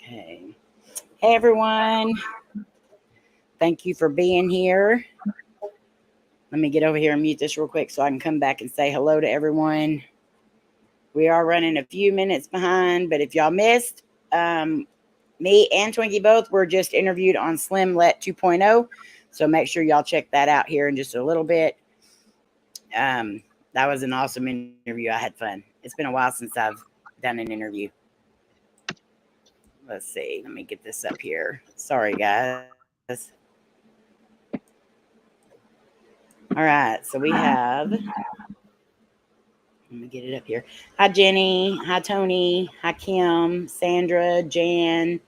Okay. Hey, everyone. Thank you for being here. Let me get over here and mute this real quick so I can come back and say hello to everyone. We are running a few minutes behind, but if y'all missed, me and Twinkie both were just interviewed on Slim Let 2.0. So make sure y'all check that out here in just a little bit. That was an awesome interview. I had fun. It's been a while since I've done an interview. Let's see. Let me get this up here. Sorry, guys. All right. So we have... Let me get it up here. Hi, Jenny. Hi, Tony. Hi, Kim. Sandra. Jan.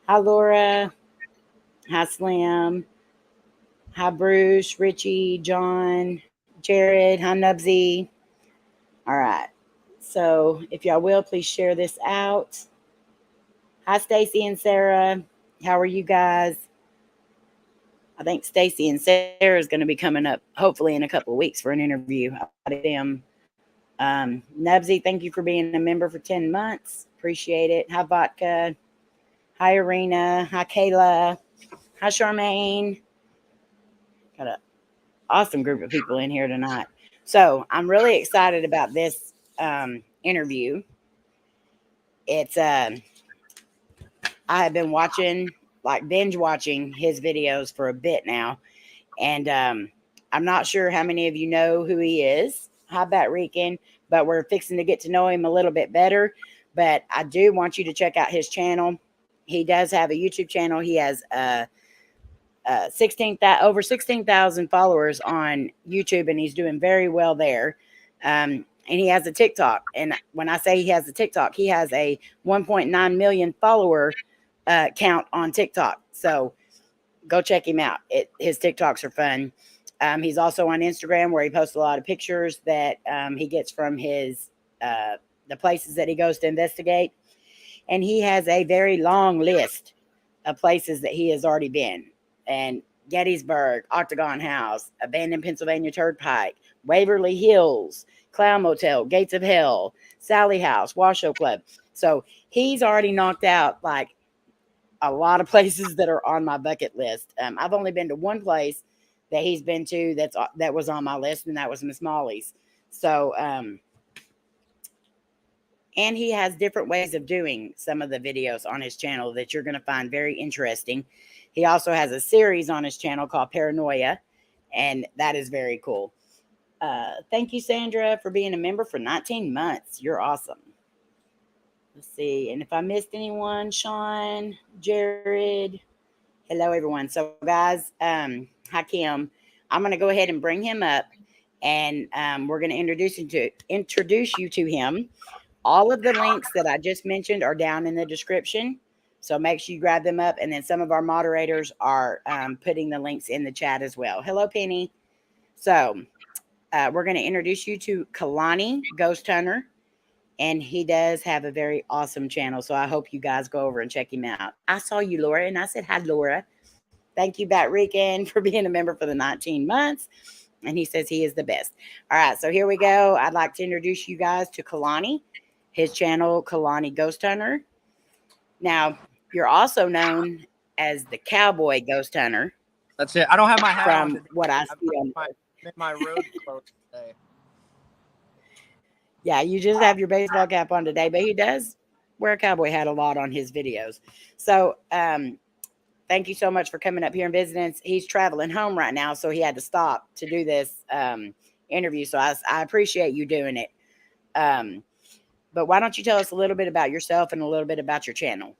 Hi, Laura. Hi, Slim. Hi, Bruce. Richie. John. Jared. Hi, Nubsy. All right. So if y'all will, please share this out. Hi, Stacy and Sarah. How are you guys? I think Stacy and Sarah is going to be coming up hopefully in a couple of weeks for an interview. I them. Nubsy, thank you for being a member for 10 months. Appreciate it. Hi, Vodka. Hi, Arena. Hi, Kayla. Hi, Charmaine. Got an awesome group of people in here tonight. So I'm really excited about this interview. It's I have been watching, like binge watching his videos for a bit now. And I'm not sure how many of you know who he is. Hi, Batrican. But we're fixing to get to know him a little bit better. But I do want you to check out his channel. He does have a YouTube channel. He has over 16,000 followers on YouTube, and he's doing very well there. And he has a TikTok. And when I say he has a TikTok, he has a 1.9 million follower count on TikTok. So go check him out. His TikToks are fun. He's also on Instagram, where he posts a lot of pictures that he gets from his the places that he goes to investigate. And he has a very long list of places that he has already been. And Gettysburg, Octagon House, Abandoned Pennsylvania Turnpike, Waverly Hills, Clown Motel, Gates of Hell, Sally House, Washoe Club. So he's already knocked out like a lot of places that are on my bucket list. I've only been to one place that he's been to that was on my list, and that was Miss Molly's. So, and he has different ways of doing some of the videos on his channel that you're going to find very interesting. He also has a series on his channel called Paranoia, and that is very cool. Thank you, Sandra, for being a member for 19 months. You're awesome. Let's see. And if I missed anyone, Shawn, Jared, hello, everyone. So, guys, hi, Kim. I'm going to go ahead and bring him up, and we're going to introduce you to him. All of the links that I just mentioned are down in the description. So make sure you grab them up. And then some of our moderators are putting the links in the chat as well. Hello, Penny. So we're going to introduce you to Kalani Ghost Hunter. And he does have a very awesome channel. So I hope you guys go over and check him out. I saw you, Laura, and I said, hi, Laura. Thank you, Batrican, for being a member for the 19 months. And he says he is the best. All right, so here we go. I'd like to introduce you guys to Kalani. His channel, Kalani Ghost Hunter. Now, you're also known as the Cowboy Ghost Hunter. That's it. I don't have my hat on from what I see on my road clothes today. Yeah, you just have your baseball cap on today, but he does wear a cowboy hat a lot on his videos. So, thank you so much for coming up here and visiting. He's traveling home right now, so he had to stop to do this interview. So I appreciate you doing it. But why don't you tell us a little bit about yourself and a little bit about your channel?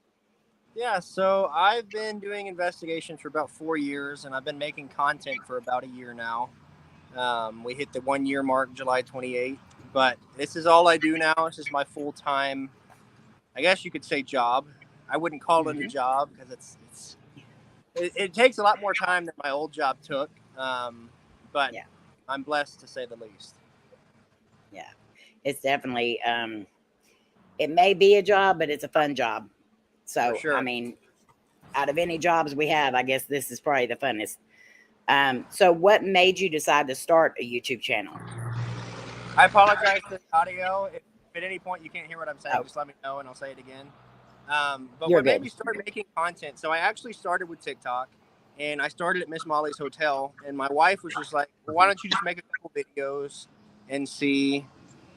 Yeah, so I've been doing investigations for about 4 years, and I've been making content for about a year now. We hit the 1 year mark, July 28th. But this is all I do now. This is my full-time, I guess you could say, job. I wouldn't call it a job because it takes a lot more time than my old job took. But yeah. I'm blessed to say the least. Yeah, it's definitely, it may be a job, but it's a fun job. So, sure. I mean, out of any jobs we have, I guess this is probably the funnest. So what made you decide to start a YouTube channel? I apologize for the audio. If at any point you can't hear what I'm saying, just let me know and I'll say it again. But You're what made good. me start making content, so I actually started with TikTok, and I started at Miss Molly's Hotel, and my wife was just like, well, why don't you just make a couple videos and see,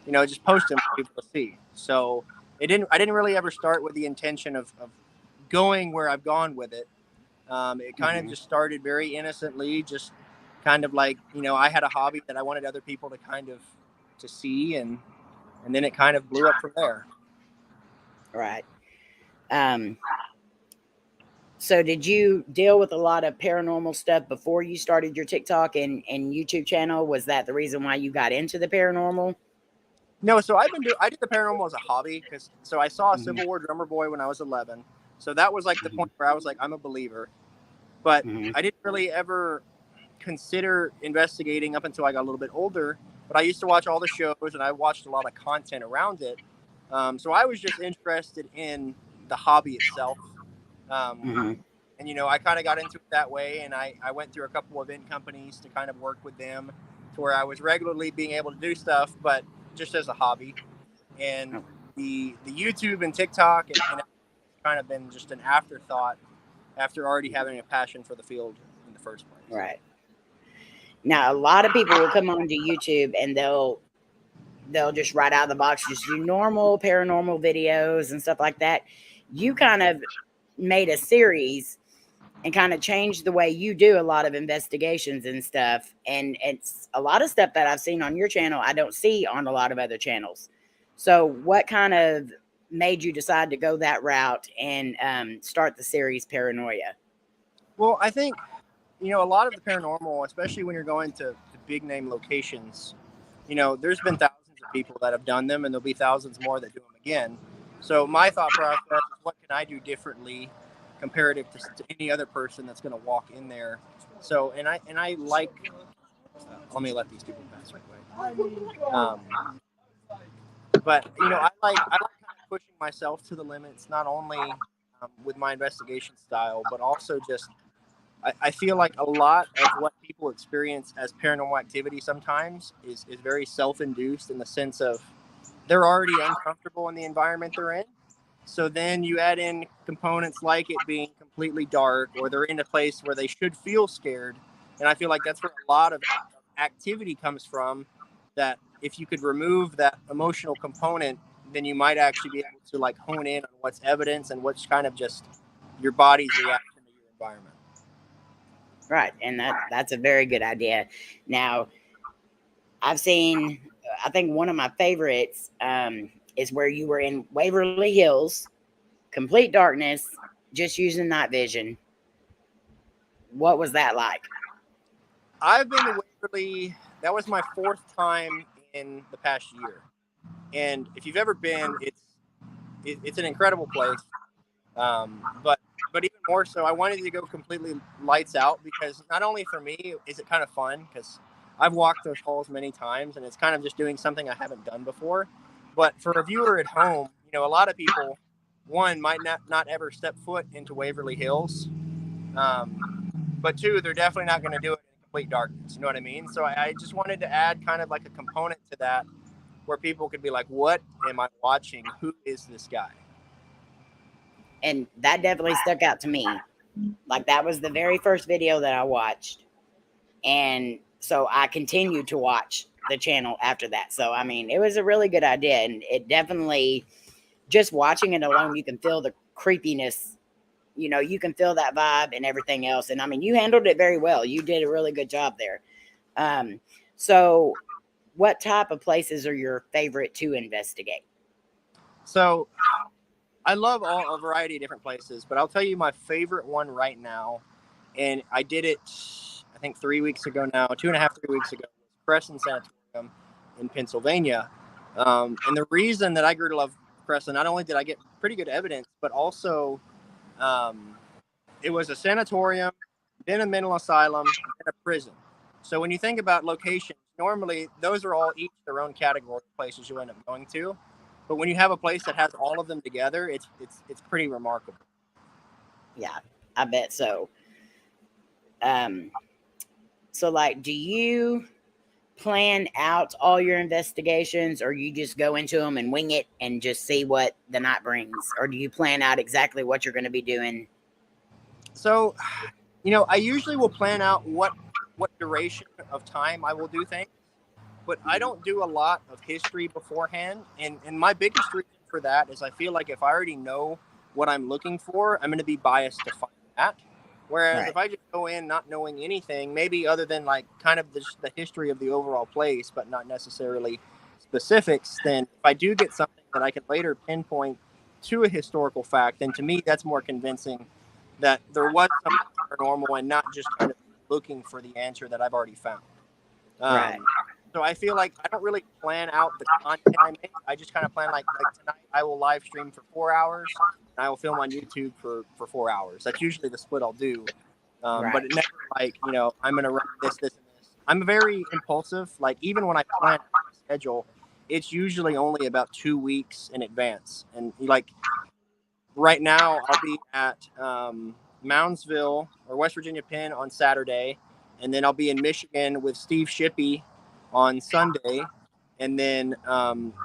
just post them for people to see. So I didn't really ever start with the intention of going where I've gone with it. It kind of just started very innocently, just kind of like, I had a hobby that I wanted other people to kind of to see, and then it kind of blew up from there. Right. So did you deal with a lot of paranormal stuff before you started your TikTok and YouTube channel? Was that the reason why you got into the paranormal? No, so I did the paranormal as a hobby, so I saw a Civil War drummer boy when I was 11. So that was like the point where I was like, I'm a believer. But I didn't really ever consider investigating up until I got a little bit older. But I used to watch all the shows, and I watched a lot of content around it. So I was just interested in the hobby itself. And, I kind of got into it that way. And I went through a couple of event companies to kind of work with them to where I was regularly being able to do stuff, but just as a hobby. And the YouTube and TikTok and kind of been just an afterthought after already having a passion for the field in the first place. Right. Now, a lot of people will come onto YouTube and they'll just right out of the box just do normal paranormal videos and stuff like that. You kind of made a series and kind of changed the way you do a lot of investigations and stuff. And it's a lot of stuff that I've seen on your channel I don't see on a lot of other channels. So what kind of made you decide to go that route and start the series Paranoia? Well, I think, a lot of the paranormal, especially when you're going to big name locations, there's been thousands of people that have done them, and there'll be thousands more that do them again. So my thought process is, what can I do differently comparative to any other person that's going to walk in there? So, and I like, let me let these people pass right away. But I like kind of pushing myself to the limits, not only with my investigation style, but also just I feel like a lot of what people experience as paranormal activity sometimes is very self-induced, in the sense of they're already uncomfortable in the environment they're in. So then you add in components like it being completely dark, or they're in a place where they should feel scared. And I feel like that's where a lot of activity comes from, that if you could remove that emotional component, then you might actually be able to like hone in on what's evidence and what's kind of just your body's reaction to your environment. Right. And that's a very good idea. Now, I've seen, I think one of my favorites is where you were in Waverly Hills, complete darkness, just using night vision. What was that like? I've been to Waverly. That was my 4th time in the past year. And if you've ever been, it's an incredible place. But even more so, I wanted to go completely lights out, because not only for me is it kind of fun, because I've walked those halls many times, and it's kind of just doing something I haven't done before. But for a viewer at home, a lot of people, one, might not ever step foot into Waverly Hills. But 2, they're definitely not going to do it in complete darkness. You know what I mean? So I just wanted to add kind of like a component to that, where people could be like, what am I watching? Who is this guy? And that definitely stuck out to me. Like, that was the very first video that I watched. And so I continued to watch the channel after that. So, I mean, it was a really good idea. And it definitely, just watching it alone, you can feel the creepiness. You can feel that vibe and everything else. And I mean, you handled it very well. You did a really good job there. So what type of places are your favorite to investigate? So I love a variety of different places, but I'll tell you my favorite one right now. And I did it, I think 3 weeks ago now, 2.5, 3 weeks ago, was Crescent Sanatorium in Pennsylvania. And the reason that I grew to love Crescent, not only did I get pretty good evidence, but also it was a sanatorium, then a mental asylum, and a prison. So when you think about locations, normally those are all each their own category of places you end up going to. But when you have a place that has all of them together, it's pretty remarkable. Yeah, I bet so. So like, do you plan out all your investigations, or you just go into them and wing it and just see what the night brings? Or do you plan out exactly what you're going to be doing? So, I usually will plan out what duration of time I will do things, but I don't do a lot of history beforehand. And my biggest reason for that is I feel like if I already know what I'm looking for, I'm going to be biased to find that. Whereas if I just go in not knowing anything, maybe other than like kind of the history of the overall place, but not necessarily specifics, then if I do get something that I can later pinpoint to a historical fact, then to me that's more convincing that there was something paranormal and not just kind of looking for the answer that I've already found. Right. So I feel like I don't really plan out the content I make. I just kind of plan like tonight I will live stream for 4 hours and I will film on YouTube for 4 hours. That's usually the split I'll do. But it never like, I'm going to run this, and this. I'm very impulsive. Like even when I plan my schedule, it's usually only about 2 weeks in advance. And like right now I'll be at Moundsville or West Virginia Penn on Saturday. And then I'll be in Michigan with Steve Shippey on Sunday. And then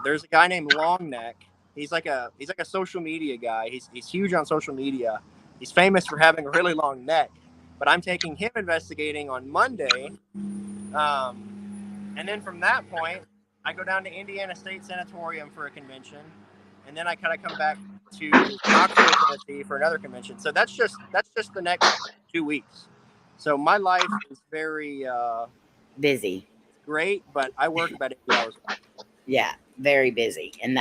there's a guy named Longneck. He's like a social media guy. He's huge on social media. He's famous for having a really long neck. But I'm taking him investigating on Monday. And then from that point, I go down to Indiana State Sanatorium for a convention. And then I kind of come back to Knoxville, Tennessee for another convention. So that's just the next 2 weeks. So my life is very busy. Great, but I work about 8 hours a week. Yeah, very busy. And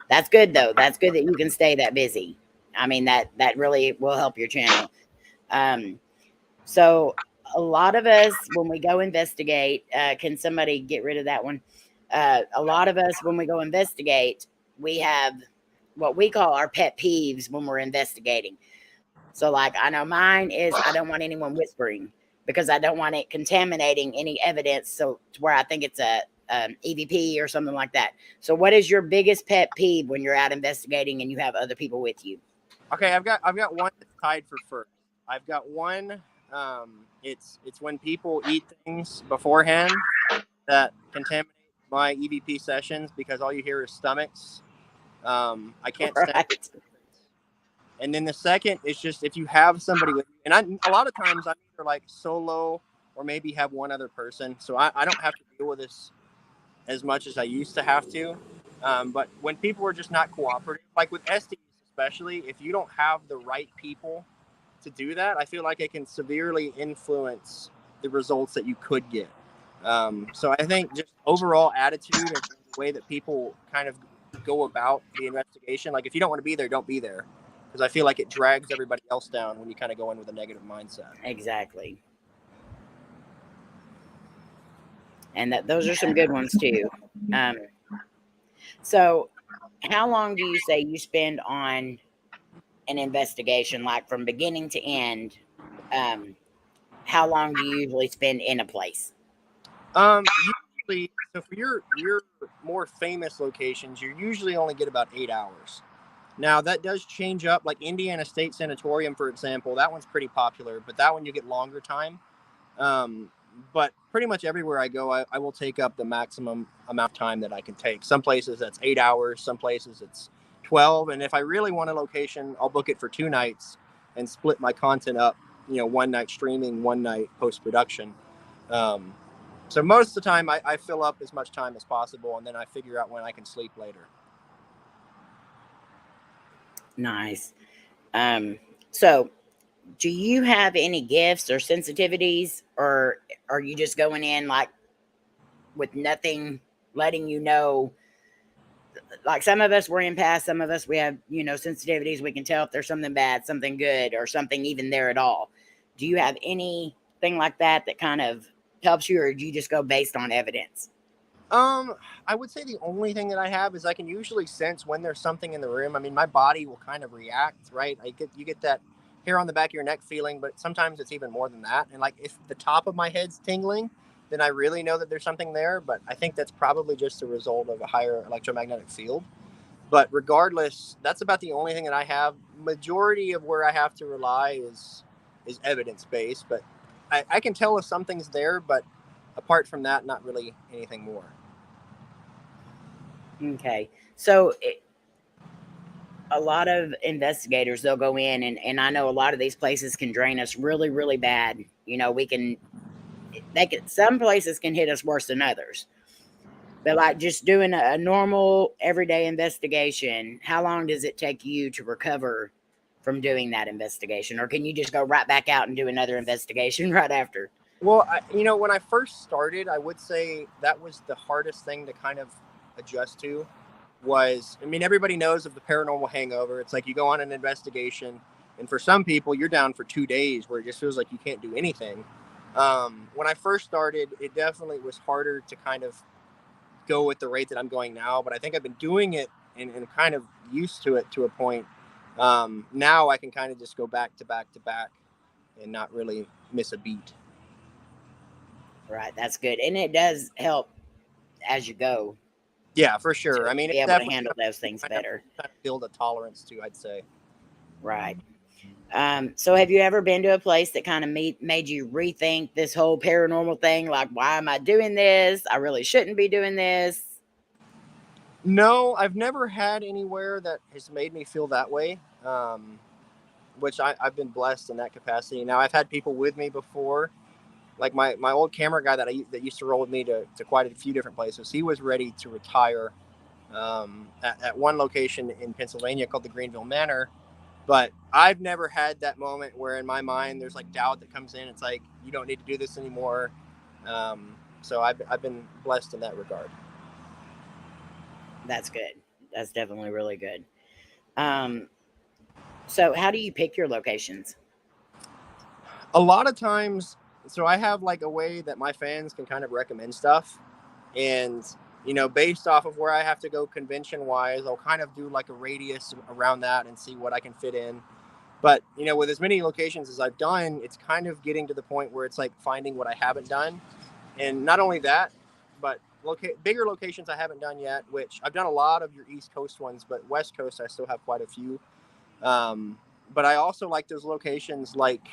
that's good though. That's good that you can stay that busy. I mean, that really will help your channel. So a lot of us, when we go investigate, can somebody get rid of that one? A lot of us, when we go investigate, we have what we call our pet peeves when we're investigating. So like, I know mine is I don't want anyone whispering because I don't want it contaminating any evidence. So to where I think it's a EVP or something like that. So what is your biggest pet peeve when you're out investigating and you have other people with you? Okay, I've got one that's tied for first. I've got one. It's when people eat things beforehand that contaminate my EVP sessions because all you hear is stomachs. I can't stand it. And then the second is just if you have somebody with you, and a lot of times I'm either like solo or maybe have one other person, so I don't have to deal with this as much as I used to have to. But when people are just not cooperative, like with SDs especially, if you don't have the right people to do that, I feel like it can severely influence the results that you could get. So I think just overall attitude and the way that people kind of go about the investigation, like if you don't want to be there, don't be there. Because I feel like it drags everybody else down when you kind of go in with a negative mindset. Exactly. And those are some good ones too. So how long do you say you spend on an investigation, like from beginning to end? How long do you usually spend in a place? Usually, so for your more famous locations, you usually only get about 8 hours. Now that does change up, like Indiana State Sanatorium, for example. That one's pretty popular, but that one you get longer time. But pretty much everywhere I go, I will take up the maximum amount of time that I can take. Some places that's 8 hours, some places it's 12. And if I really want a location, I'll book it for 2 nights and split my content up, one night streaming, one night post-production. So most of the time I fill up as much time as possible and then I figure out when I can sleep later. Nice. So do you have any gifts or sensitivities, or are you just going in like with nothing, letting you know? Like some of us, we're empaths, some of us, we have, sensitivities. We can tell if there's something bad, something good, or something even there at all. Do you have anything like that kind of helps you, or do you just go based on evidence? I would say the only thing that I have is I can usually sense when there's something in the room. I mean, my body will kind of react, right? You get that hair on the back of your neck feeling, but sometimes it's even more than that. And like if the top of my head's tingling, then I really know that there's something there. But I think that's probably just a result of a higher electromagnetic field. But regardless, that's about the only thing that I have. Majority of where I have to rely is evidence based, but I can tell if something's there, but apart from that, not really anything more. Okay. So a lot of investigators, they'll go in and I know a lot of these places can drain us really, really bad. You know, some places can hit us worse than others. But like just doing a normal everyday investigation, how long does it take you to recover from doing that investigation? Or can you just go right back out and do another investigation right after? Well, when I first started, I would say that was the hardest thing to kind of adjust to. Everybody knows of the paranormal hangover. It's like you go on an investigation, and for some people, you're down for 2 days where it just feels like you can't do anything. When I first started, it definitely was harder to kind of go with the rate that I'm going now, but I think I've been doing it and kind of used to it to a point. Now I can kind of just go back to back to back and not really miss a beat. Right, that's good. And it does help as you go. Yeah, for sure. To be able to handle those things better. Kind of build a tolerance to, I'd say. Right. So have you ever been to a place that kind of made you rethink this whole paranormal thing? Like, why am I doing this? I really shouldn't be doing this. No, I've never had anywhere that has made me feel that way, which I've been blessed in that capacity. Now, I've had people with me before, like my old camera guy that used to roll with me to quite a few different places. He was ready to retire at one location in Pennsylvania called the Greenville Manor. But I've never had that moment where in my mind there's like doubt that comes in. It's like, you don't need to do this anymore. So I've been blessed in that regard. That's good. That's definitely really good. So how do you pick your locations? A lot of times, so I have like a way that my fans can kind of recommend stuff. And, based off of where I have to go convention wise, I'll kind of do like a radius around that and see what I can fit in. But, with as many locations as I've done, it's kind of getting to the point where it's like finding what I haven't done. And not only that, but bigger locations I haven't done yet, which I've done a lot of your East Coast ones, but West Coast, I still have quite a few. But I also like those locations like,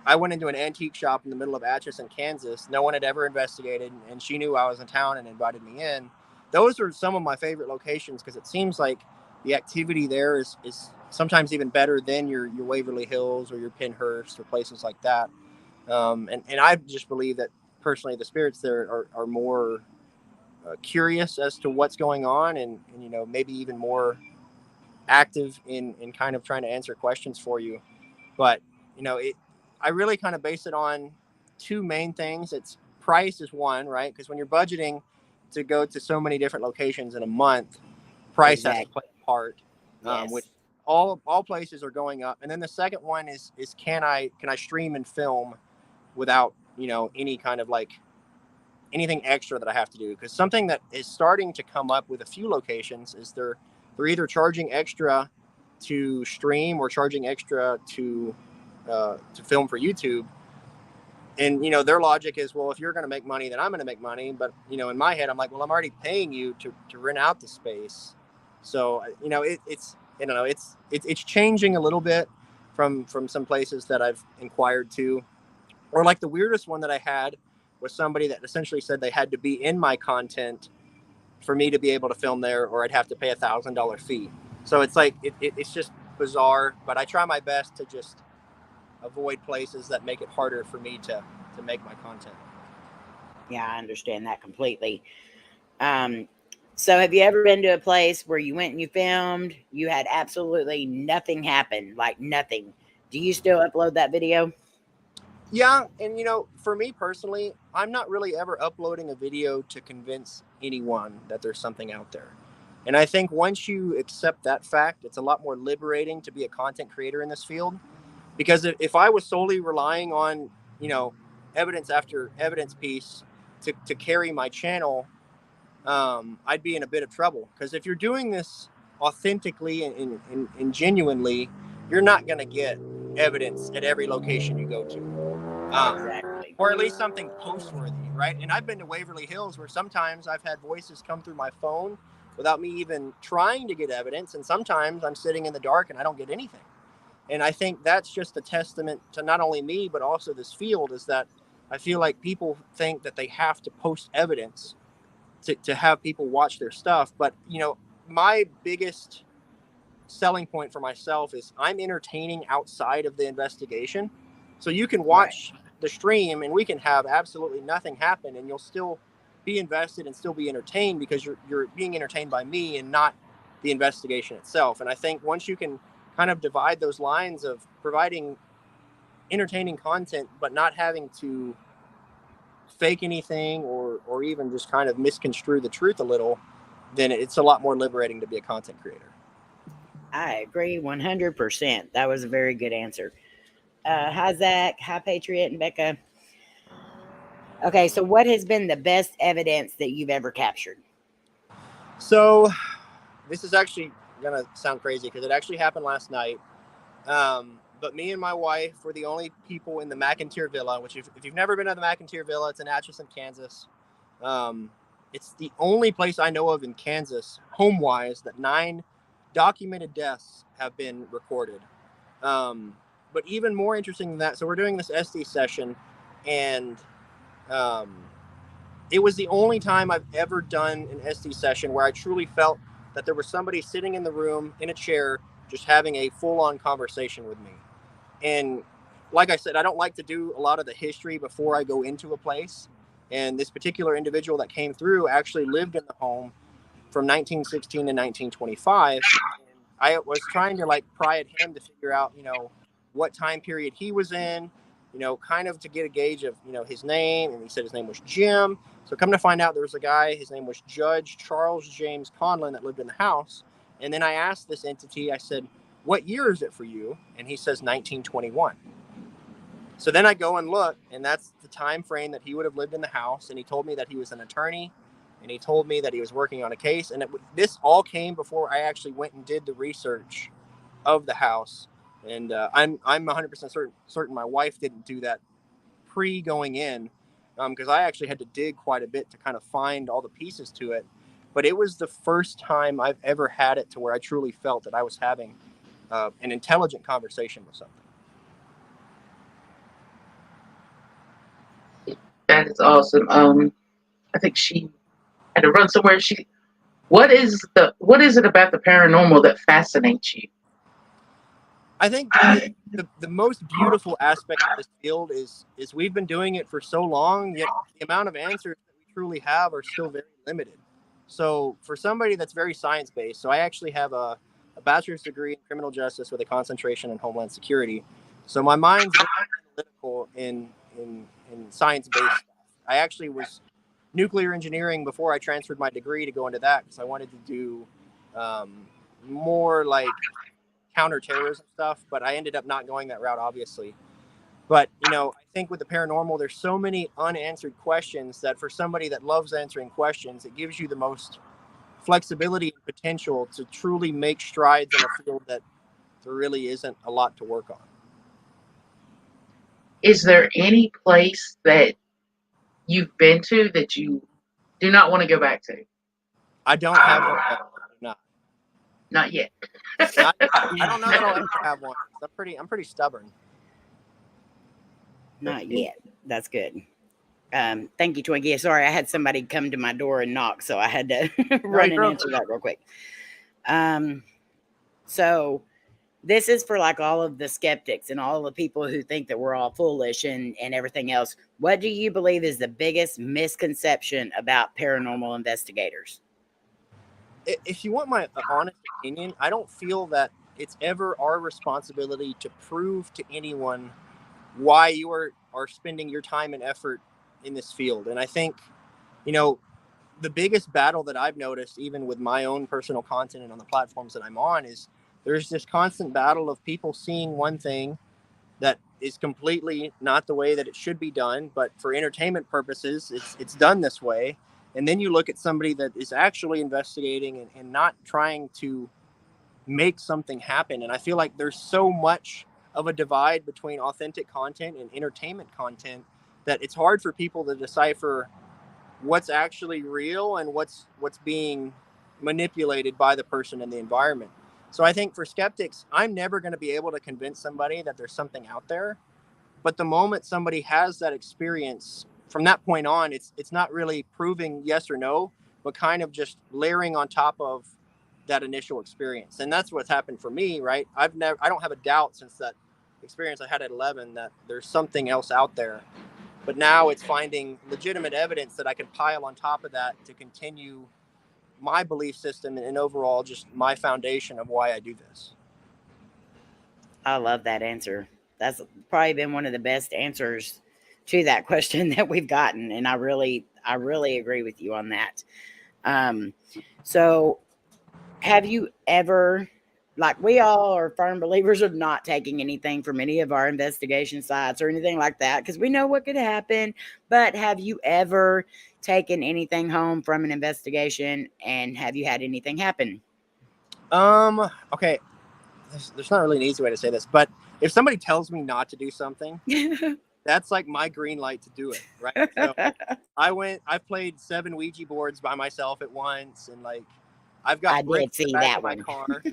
I went into an antique shop in the middle of Atchison, Kansas. No one had ever investigated, and she knew I was in town and invited me in. Those are some of my favorite locations because it seems like the activity there is sometimes even better than your Waverly Hills or your Pinehurst or places like that. And I just believe that personally the spirits there are more curious as to what's going on and maybe even more active in kind of trying to answer questions for you. But, I really kind of base it on two main things. It's price is one, right? Because when you're budgeting to go to so many different locations in a month, price has to play a part, Yes. which all places are going up. And then the second one is can I stream and film without, any kind of like anything extra that I have to do? Because something that is starting to come up with a few locations is they're either charging extra to stream or charging extra to film for YouTube. And, their logic is, well, if you're going to make money, then I'm going to make money. But, in my head, I'm like, well, I'm already paying you to rent out the space. So, it's changing a little bit from some places that I've inquired to. Or like the weirdest one that I had was somebody that essentially said they had to be in my content for me to be able to film there, or I'd have to pay $1,000 fee. So it's like, it's just bizarre, but I try my best to just avoid places that make it harder for me to make my content. Yeah, I understand that completely. So have you ever been to a place where you went and you filmed, you had absolutely nothing happen, like nothing? Do you still upload that video? Yeah, and for me personally, I'm not really ever uploading a video to convince anyone that there's something out there. And I think once you accept that fact, it's a lot more liberating to be a content creator in this field. Because if I was solely relying on, evidence after evidence piece to carry my channel, I'd be in a bit of trouble. Because if you're doing this authentically and genuinely, you're not going to get evidence at every location you go to. Exactly. Or at least something post-worthy, right? And I've been to Waverly Hills where sometimes I've had voices come through my phone without me even trying to get evidence. And sometimes I'm sitting in the dark and I don't get anything. And I think that's just a testament to not only me, but also this field, is that I feel like people think that they have to post evidence to have people watch their stuff. But, you know, my biggest selling point for myself is I'm entertaining outside of the investigation. So you can Right. watch the stream and we can have absolutely nothing happen and you'll still be invested and still be entertained because you're being entertained by me and not the investigation itself. And I think once you can kind of divide those lines of providing entertaining content but not having to fake anything or even just kind of misconstrue the truth a little, then it's a lot more liberating to be a content creator. I agree 100%. That was a very good answer. Hi, Zach. Hi, Patriot and Becca. Okay, so what has been the best evidence that you've ever captured? So this is actually going to sound crazy because it actually happened last night. But me and my wife were the only people in the McIntyre Villa, which if you've never been to the McIntyre Villa, it's in Atchison, Kansas. It's the only place I know of in Kansas, home-wise, that 9 documented deaths have been recorded. But even more interesting than that, so we're doing this SD session, and it was the only time I've ever done an SD session where I truly felt that there was somebody sitting in the room in a chair just having a full-on conversation with me. And like I said, I don't like to do a lot of the history before I go into a place. And this particular individual that came through actually lived in the home from 1916 to 1925. And I was trying to like pry at him to figure out, you know, what time period he was in, you know, kind of to get a gauge of, you know, his name. And he said his name was Jim. So come to find out there was a guy, his name was Judge Charles James Conlon, that lived in the house. And then I asked this entity, I said, what year is it for you? And he says 1921. So then I go and look, and that's the time frame that he would have lived in the house. And he told me that he was an attorney, and he told me that he was working on a case. And this all came before I actually went and did the research of the house. And I'm 100% certain my wife didn't do that pre going in, because I actually had to dig quite a bit to kind of find all the pieces to it. But it was the first time I've ever had it to where I truly felt that I was having an intelligent conversation with something. That is awesome. I think she had to run somewhere. What is it about the paranormal that fascinates you? I think the most beautiful aspect of this field is we've been doing it for so long, yet the amount of answers that we truly have are still very limited. So for somebody that's very science-based, so I actually have a bachelor's degree in criminal justice with a concentration in homeland security. So my mind's very analytical in science-based stuff. I actually was nuclear engineering before I transferred my degree to go into that because I wanted to do more like counterterrorism stuff, but I ended up not going that route, obviously. But, you know, I think with the paranormal, there's so many unanswered questions that for somebody that loves answering questions, it gives you the most flexibility and potential to truly make strides in a field that there really isn't a lot to work on. Is there any place that you've been to that you do not want to go back to? I don't have one yet. No. Not yet. I don't know that I'll ever have one. I'm pretty stubborn. Not yet. That's good. Thank you, Twinkie. Sorry, I had somebody come to my door and knock, so I had to run and answer that real quick. So this is for like all of the skeptics and all the people who think that we're all foolish and everything else. What do you believe is the biggest misconception about paranormal investigators? If you want my honest opinion, I don't feel that it's ever our responsibility to prove to anyone why you are spending your time and effort in this field. And I think, you know, the biggest battle that I've noticed, even with my own personal content and on the platforms that I'm on, is there's this constant battle of people seeing one thing that is completely not the way that it should be done, but for entertainment purposes, it's done this way. And then you look at somebody that is actually investigating and not trying to make something happen. And I feel like there's so much of a divide between authentic content and entertainment content that it's hard for people to decipher what's actually real and what's being manipulated by the person in the environment. So I think for skeptics, I'm never going to be able to convince somebody that there's something out there. But the moment somebody has that experience, from that point on, it's not really proving yes or no, but kind of just layering on top of that initial experience. And that's what's happened for me, right? I don't have a doubt since that experience I had at 11 that there's something else out there. But now it's finding legitimate evidence that I can pile on top of that to continue my belief system and overall just my foundation of why I do this. I love that answer. That's probably been one of the best answers to that question that we've gotten, and I really agree with you on that. So have you ever, like, we all are firm believers of not taking anything from any of our investigation sites or anything like that, because we know what could happen, but have you ever taken anything home from an investigation, and have you had anything happen? Okay, there's not really an easy way to say this, but if somebody tells me not to do something, that's like my green light to do it, right? So I played 7 Ouija boards by myself at once, and like I've got bricks in the back of my car.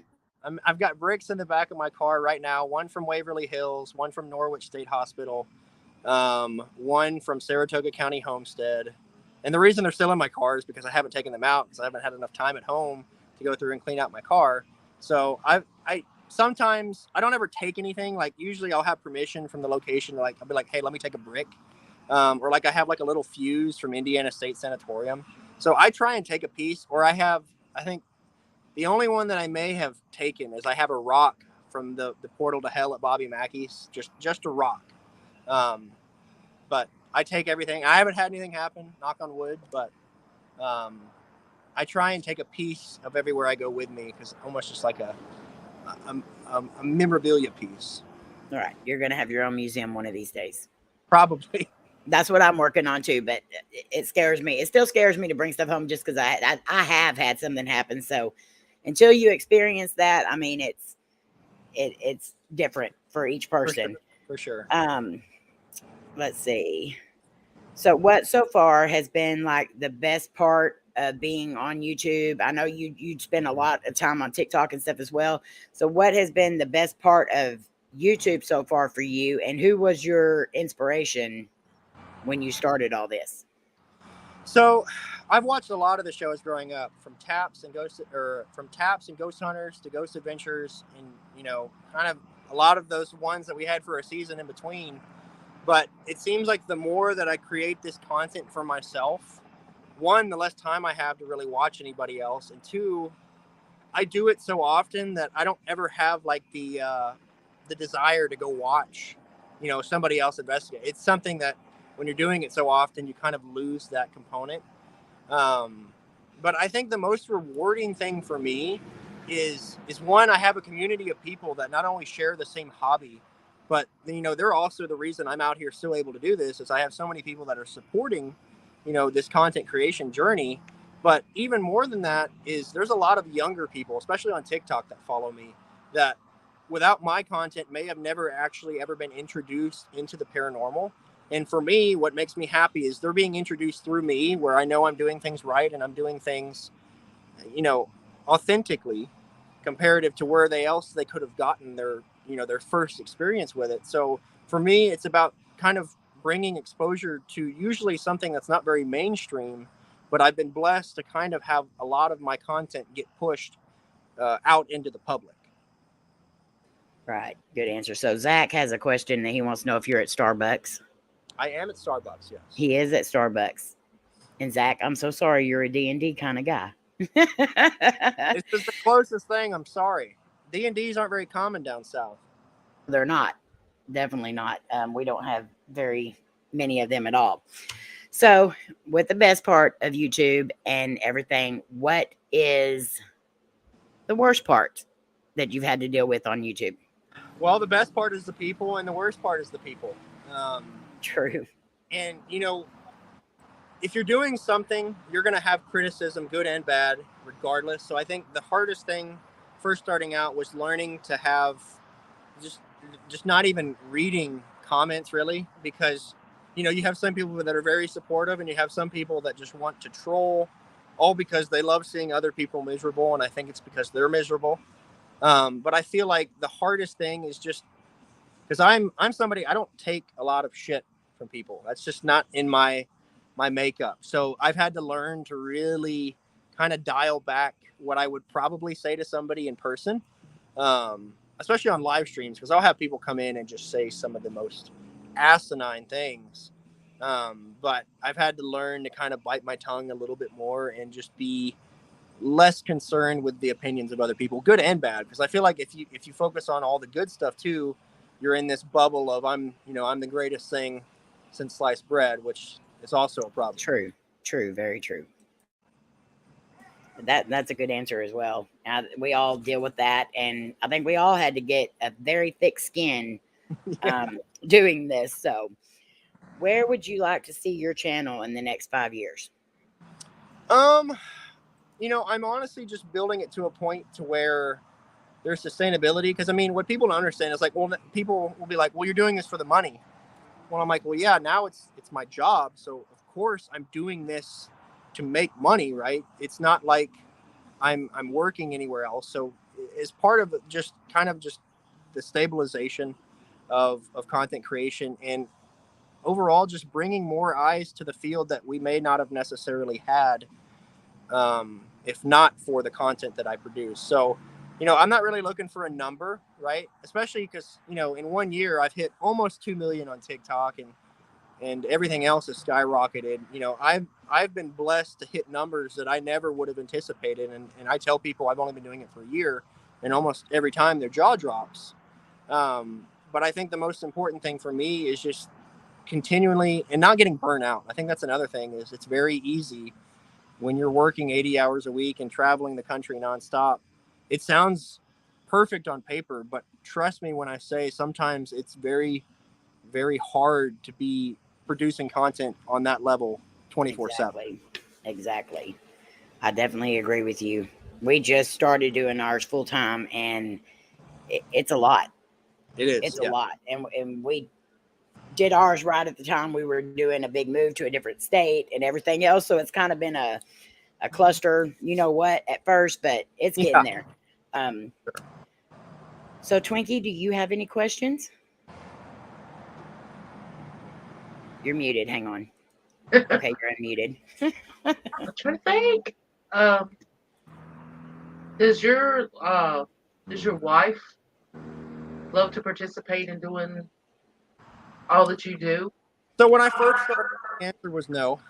I've got bricks in the back of my car right now, one from Waverly Hills, one from Norwich State Hospital, one from Saratoga County Homestead. And the reason they're still in my car is because I haven't taken them out because I haven't had enough time at home to go through and clean out my car. So I sometimes I don't ever take anything. Like usually I'll have permission from the location. Like I'll be like, hey, let me take a brick. Or like I have like a little fuse from Indiana State Sanatorium. So I try and take a piece, or I think the only one that I may have taken is I have a rock from the portal to hell at Bobby Mackey's, just a rock. But I take everything. I haven't had anything happen, knock on wood, but I try and take a piece of everywhere I go with me, because almost just like a memorabilia piece. All right, you're gonna have your own museum one of these days. Probably. That's what I'm working on too, but it scares me. It still scares me to bring stuff home just because I have had something happen. So until you experience that, I mean, it's different for each person. For sure. Let's see. So what so far has been like the best part of being on YouTube? I know you spend a lot of time on TikTok and stuff as well. So what has been the best part of YouTube so far for you, and who was your inspiration when you started all this? So I've watched a lot of the shows growing up, from Taps and Ghost Hunters to Ghost Adventures, and kind of a lot of those ones that we had for a season in between. But it seems like the more that I create this content for myself, one, the less time I have to really watch anybody else, and two, I do it so often that I don't ever have like the desire to go watch somebody else investigate. It's something that when you're doing it so often, you kind of lose that component. But I think the most rewarding thing for me is one, I have a community of people that not only share the same hobby, but they're also the reason I'm out here still able to do this, is I have so many people that are supporting this content creation journey. But even more than that is there's a lot of younger people, especially on TikTok, that follow me, that without my content may have never actually ever been introduced into the paranormal. And for me, what makes me happy is they're being introduced through me, where I know I'm doing things right and I'm doing things, authentically, comparative to where they could have gotten their first experience with it. So for me, it's about kind of bringing exposure to usually something that's not very mainstream, but I've been blessed to kind of have a lot of my content get pushed out into the public. Right. Good answer. So Zach has a question that he wants to know if you're at Starbucks. I am at Starbucks, yes. He is at Starbucks. And Zach, I'm so sorry, you're a D&D kind of guy. It's just the closest thing. I'm sorry. D&Ds aren't very common down south. They're not. Definitely not. We don't have very many of them at all. So with the best part of YouTube and everything, what is the worst part that you've had to deal with on YouTube? Well, the best part is the people, and the worst part is the people. True. And, if you're doing something, you're going to have criticism, good and bad, regardless. So I think the hardest thing first starting out was learning to have just not even reading comments, really, because, you have some people that are very supportive, and you have some people that just want to troll, all because they love seeing other people miserable. And I think it's because they're miserable. But I feel like the hardest thing is just because I'm somebody, I don't take a lot of shit from people. That's just not in my makeup. So I've had to learn to really kind of dial back what I would probably say to somebody in person, especially on live streams, because I'll have people come in and just say some of the most asinine things. But I've had to learn to kind of bite my tongue a little bit more and just be less concerned with the opinions of other people, good and bad. Because I feel like if you focus on all the good stuff too, you're in this bubble of I'm the greatest thing since sliced bread, which is also a problem. True, very true. That's a good answer as well. We all deal with that, and I think we all had to get a very thick skin doing this. So, where would you like to see your channel in the next 5 years? I'm honestly just building it to a point to where there's sustainability. Because I mean, what people don't understand is like, well, people will be like, well, you're doing this for the money. Well, I'm like, well, yeah, now it's my job, so of course I'm doing this to make money, right? It's not like I'm working anywhere else. So as part of just the stabilization of content creation, and overall just bringing more eyes to the field that we may not have necessarily had if not for the content that I produce. So, I'm not really looking for a number, right? Especially because, in 1 year I've hit almost 2 million on TikTok, and everything else has skyrocketed. I've been blessed to hit numbers that I never would have anticipated. And I tell people I've only been doing it for a year, and almost every time their jaw drops. But I think the most important thing for me is just continually and not getting burnt out. I think that's another thing, is it's very easy when you're working 80 hours a week and traveling the country nonstop. It sounds perfect on paper, but trust me when I say sometimes it's very, very hard to be producing content on that level 24/7. Exactly. I definitely agree with you. We just started doing ours full time, and it's a lot. It is. It's a lot. And we did ours right at the time we were doing a big move to a different state and everything else. So it's kind of been a cluster, at first, but it's getting there. So Twinkie, do you have any questions? You're muted. Hang on. Okay, you're unmuted. I'm trying to think. Does your wife love to participate in doing all that you do? So when I first started, the answer was no.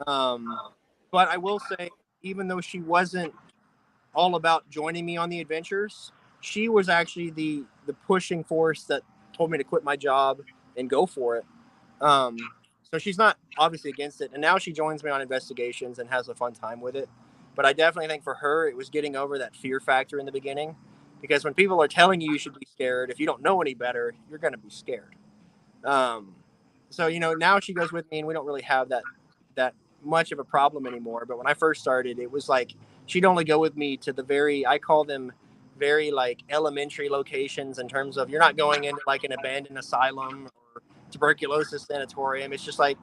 But I will say, even though she wasn't all about joining me on the adventures, she was actually the pushing force that told me to quit my job and go for it. So she's not obviously against it. And now she joins me on investigations and has a fun time with it. But I definitely think for her, it was getting over that fear factor in the beginning. Because when people are telling you should be scared, if you don't know any better, you're going to be scared. So, now she goes with me, and we don't really have that much of a problem anymore. But when I first started, it was like she'd only go with me to the I call them very like elementary locations, in terms of you're not going into like an abandoned asylum or tuberculosis sanatorium. It's just like,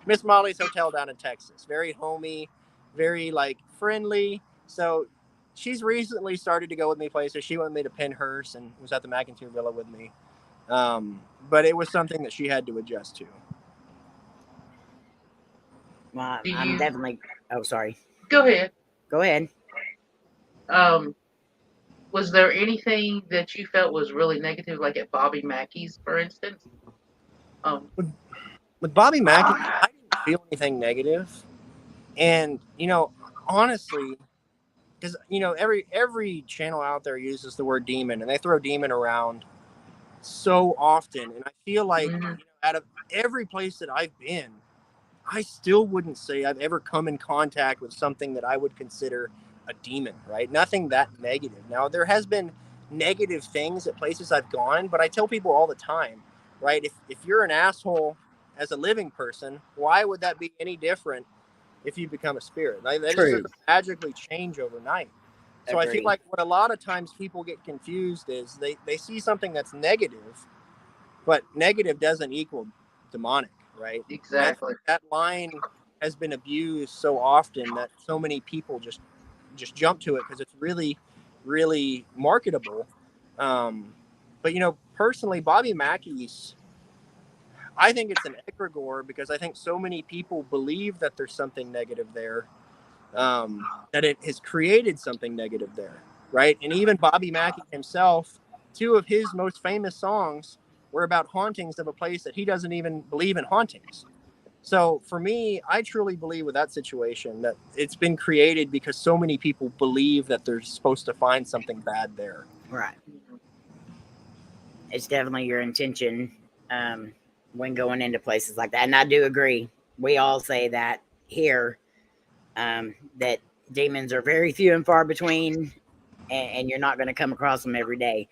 Miss Molly's hotel down in Texas, very homey, very like friendly. So she's recently started to go with me places. She went with me to Pennhurst and was at the McIntyre Villa with me. But it was something that she had to adjust to. Well, I'm definitely. Oh, sorry. Go ahead. Go ahead. Was there anything that you felt was really negative, like at Bobby Mackey's, for instance? With Bobby Mackey, I didn't feel anything negative. And, honestly, because, every channel out there uses the word demon, and they throw demon around so often. And I feel like out of every place that I've been, I still wouldn't say I've ever come in contact with something that I would consider a demon, right? Nothing that negative. Now, there has been negative things at places I've gone, but I tell people all the time, right? If you're an asshole as a living person, why would that be any different if you become a spirit? Like, that just doesn't magically change overnight. So I feel like what a lot of times people get confused is they see something that's negative, but negative doesn't equal demonic, right? Exactly. That line has been abused so often that so many people just jump to it because it's really, really marketable. But, personally, Bobby Mackey's, I think it's an egregore because I think so many people believe that there's something negative there, that it has created something negative there, right? And even Bobby Mackey himself, 2 of his most famous songs were about hauntings of a place that he doesn't even believe in hauntings. So for me, I truly believe with that situation that it's been created because so many people believe that they're supposed to find something bad there. Right. It's definitely your intention when going into places like that. And I do agree. We all say that here, that demons are very few and far between, and you're not going to come across them every day.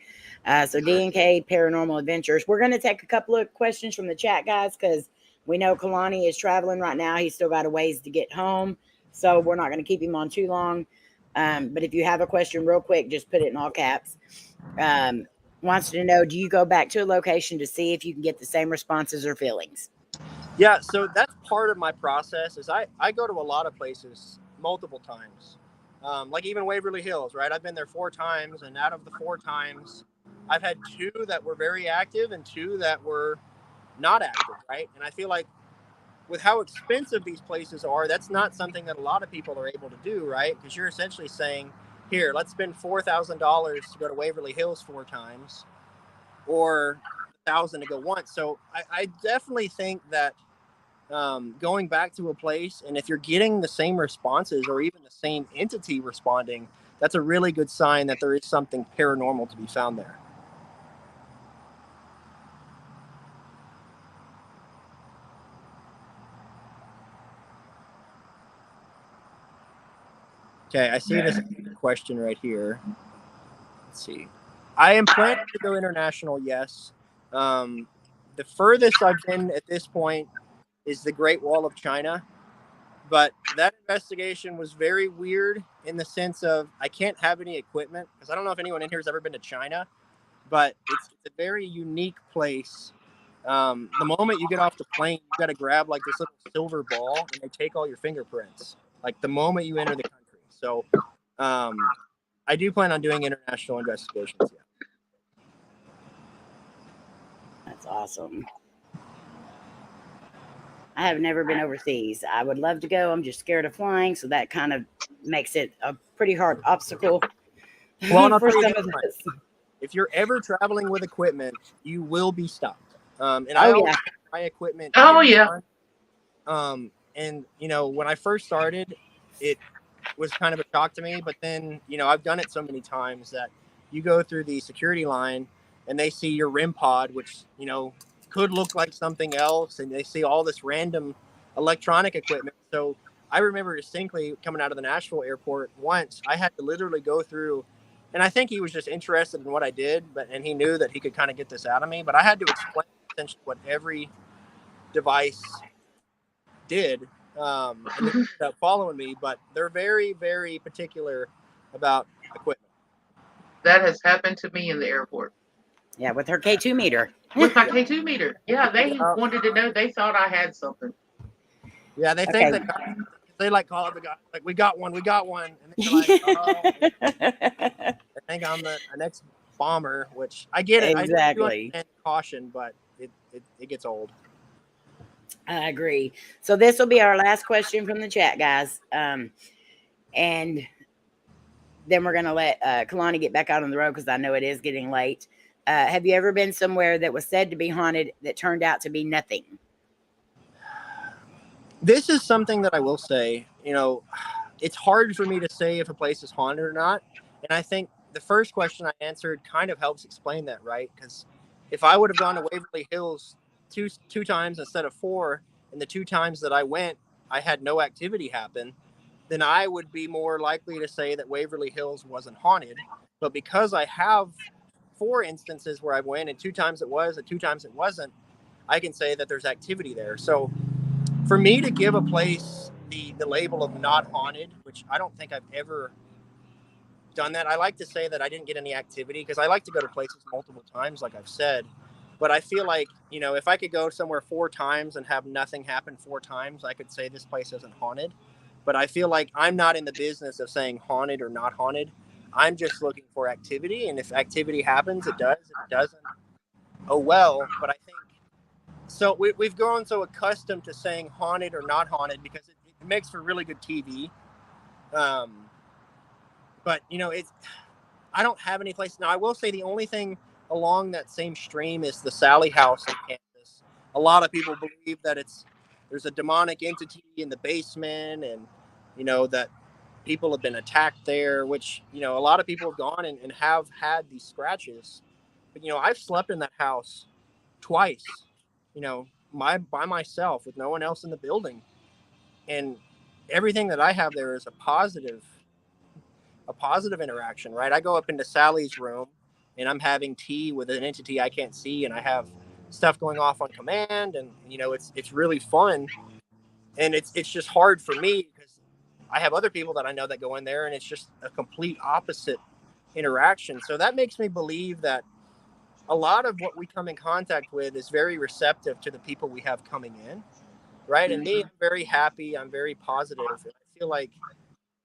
So D&K Paranormal Adventures. We're going to take a couple of questions from the chat, guys, because we know Kalani is traveling right now. He's still got a ways to get home, so we're not going to keep him on too long. But if you have a question real quick, just put it in all caps. Wants to know, do you go back to a location to see if you can get the same responses or feelings? Yeah, so that's part of my process is I go to a lot of places multiple times. Like even Waverly Hills, right? I've been there 4 times, and out of the 4 times, I've had 2 that were very active and 2 that were not active, right? And I feel like with how expensive these places are, that's not something that a lot of people are able to do, right? Because you're essentially saying, here, let's spend $4,000 to go to Waverly Hills 4 times, or $1,000 to go once. So I definitely think that going back to a place, and if you're getting the same responses or even the same entity responding, that's a really good sign that there is something paranormal to be found there. Okay, I see this question right here. Let's see. I am planning to go international, yes. The furthest I've been at this point is the Great Wall of China. But that investigation was very weird in the sense of I can't have any equipment, because I don't know if anyone in here has ever been to China, but it's a very unique place. The moment you get off the plane, you got to grab like this little silver ball, and they take all your fingerprints, like the moment you enter the country. So I do plan on doing international investigations. Yeah. That's awesome. I have never been overseas. I would love to go. I'm just scared of flying, so that kind of makes it a pretty hard obstacle Well, for some of us. If you're ever traveling with equipment, you will be stopped. And I always have my equipment. Oh, yeah. And, when I first started, it was kind of a shock to me. But then, I've done it so many times that you go through the security line and they see your REM pod, which, could look like something else. And they see all this random electronic equipment. So I remember distinctly coming out of the Nashville airport once, I had to literally go through, and I think he was just interested in what I did, and he knew that he could kind of get this out of me. But I had to explain essentially what every device did, and they ended up following me. But they're very, very particular about equipment. That has happened to me in the airport. Yeah, with her K2 meter. With my K2 meter. Yeah, they wanted to know. They thought I had something. Yeah, they think that they like call it the guy, like we got one, and they're like, oh. I think I'm the next bomber, which I get it. Exactly. I do caution, but it gets old. I agree. So this will be our last question from the chat, guys. And then we're going to let Kalani get back out on the road because I know it is getting late. Have you ever been somewhere that was said to be haunted that turned out to be nothing? This is something that I will say, it's hard for me to say if a place is haunted or not. And I think the first question I answered kind of helps explain that, right? Because if I would have gone to Waverly Hills two times instead of 4, and the 2 times that I went, I had no activity happen, then I would be more likely to say that Waverly Hills wasn't haunted. But because I have 4 instances where I went and 2 times it was and 2 times it wasn't, I can say that there's activity there. So for me to give a place the label of not haunted, which I don't think I've ever done that. I like to say that I didn't get any activity because I like to go to places multiple times, like I've said. But I feel like, if I could go somewhere 4 times and have nothing happen 4 times, I could say this place isn't haunted. But I feel like I'm not in the business of saying haunted or not haunted. I'm just looking for activity, and if activity happens, it does. If it doesn't, oh well. But I think so. We've grown so accustomed to saying haunted or not haunted because it makes for really good TV. But you know, I don't have any place now. I will say the only thing along that same stream is the Sally House in Kansas. A lot of people believe that there's a demonic entity in the basement, and you know that people have been attacked there. Which you know, a lot of people have gone and have had these scratches. But you know, I've slept in that house twice. You know, by myself with no one else in the building, and everything that I have there is a positive interaction, right? I go up into Sally's room and I'm having tea with an entity I can't see, and I have stuff going off on command, and you know, it's really fun. And it's just hard for me because I have other people that I know that go in there and it's just a complete opposite interaction. So that makes me believe that a lot of what we come in contact with is very receptive to the people we have coming in, right? And me, I'm very happy, I'm very positive, and I feel like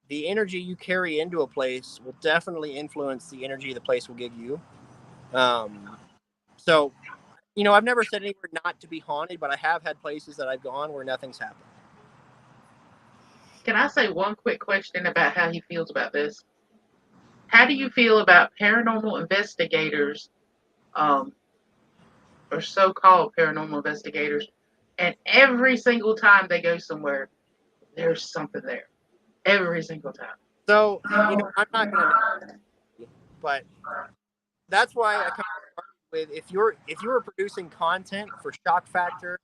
the energy you carry into a place will definitely influence the energy the place will give you. So, you know, I've never said anywhere not to be haunted, but I have had places that I've gone where nothing's happened. Can I say one quick question about how he feels about this? How do you feel about paranormal investigators, or so-called paranormal investigators, and every single time they go somewhere, there's something there. Every single time. So, you know, I'm not going to, but that's why I kind of start with if you're producing content for shock factor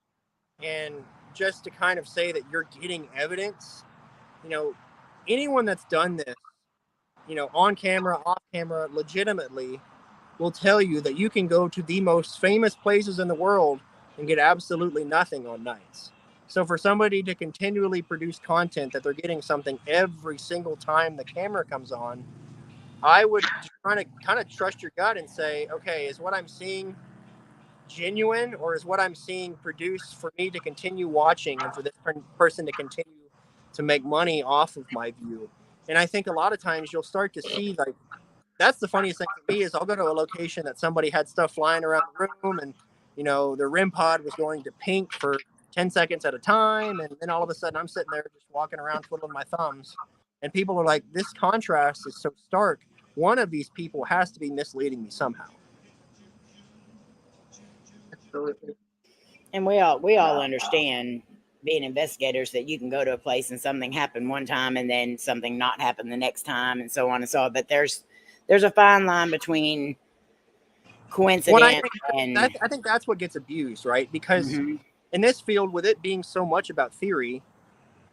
and just to kind of say that you're getting evidence, you know, anyone that's done this, you know, on camera, off camera, legitimately will tell you that you can go to the most famous places in the world and get absolutely nothing on nights. So for somebody to continually produce content that they're getting something every single time the camera comes on, I would kind of trust your gut and say, okay, is what I'm seeing genuine, or is what I'm seeing produced for me to continue watching and for this person to continue to make money off of my view? And I think a lot of times you'll start to see, like, that's the funniest thing for me is I'll go to a location that somebody had stuff flying around the room, and you know, the REM pod was going to pink for 10 seconds at a time, and then all of a sudden I'm sitting there just walking around twiddling my thumbs, and people are like, this contrast is so stark, one of these people has to be misleading me somehow. Absolutely. And we all understand, being investigators, that you can go to a place and something happen one time and then something not happen the next time, and so on and so on. But there's a fine line between coincidence I think that's what gets abused, right? Because in this field, with it being so much about theory,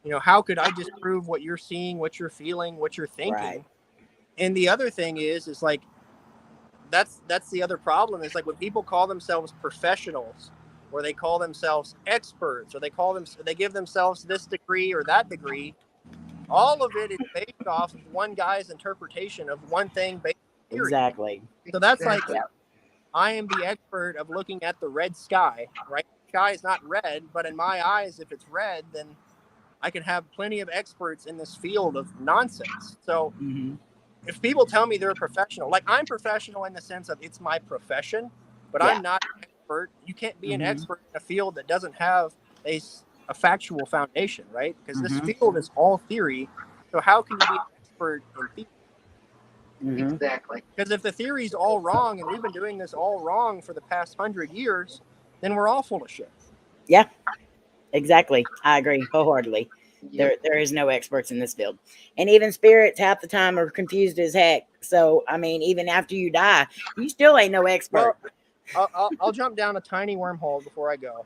you know, how could I disprove what you're seeing, what you're feeling, what you're thinking? Right. And the other thing is like, that's the other problem is like when people call themselves professionals, or they call themselves experts, or they give themselves this degree or that degree, all of it is based off of one guy's interpretation of one thing based on theory. Exactly. So that's like, I am the expert of looking at the red sky, right? The sky is not red, but in my eyes, if it's red, then I can have plenty of experts in this field of nonsense. So if people tell me they're a professional, like I'm professional in the sense of it's my profession, but I'm not an expert. You can't be an expert in a field that doesn't have a factual foundation, right? Because this field is all theory. So how can you be an expert in theory? Exactly. Because if the theory's all wrong, and we've been doing this all wrong for the past 100 years, then we're all full of shit. Yeah, exactly. I agree wholeheartedly. There is no experts in this field. And even spirits half the time are confused as heck. So, I mean, even after you die, you still ain't no expert. Well, I'll jump down a tiny wormhole before I go.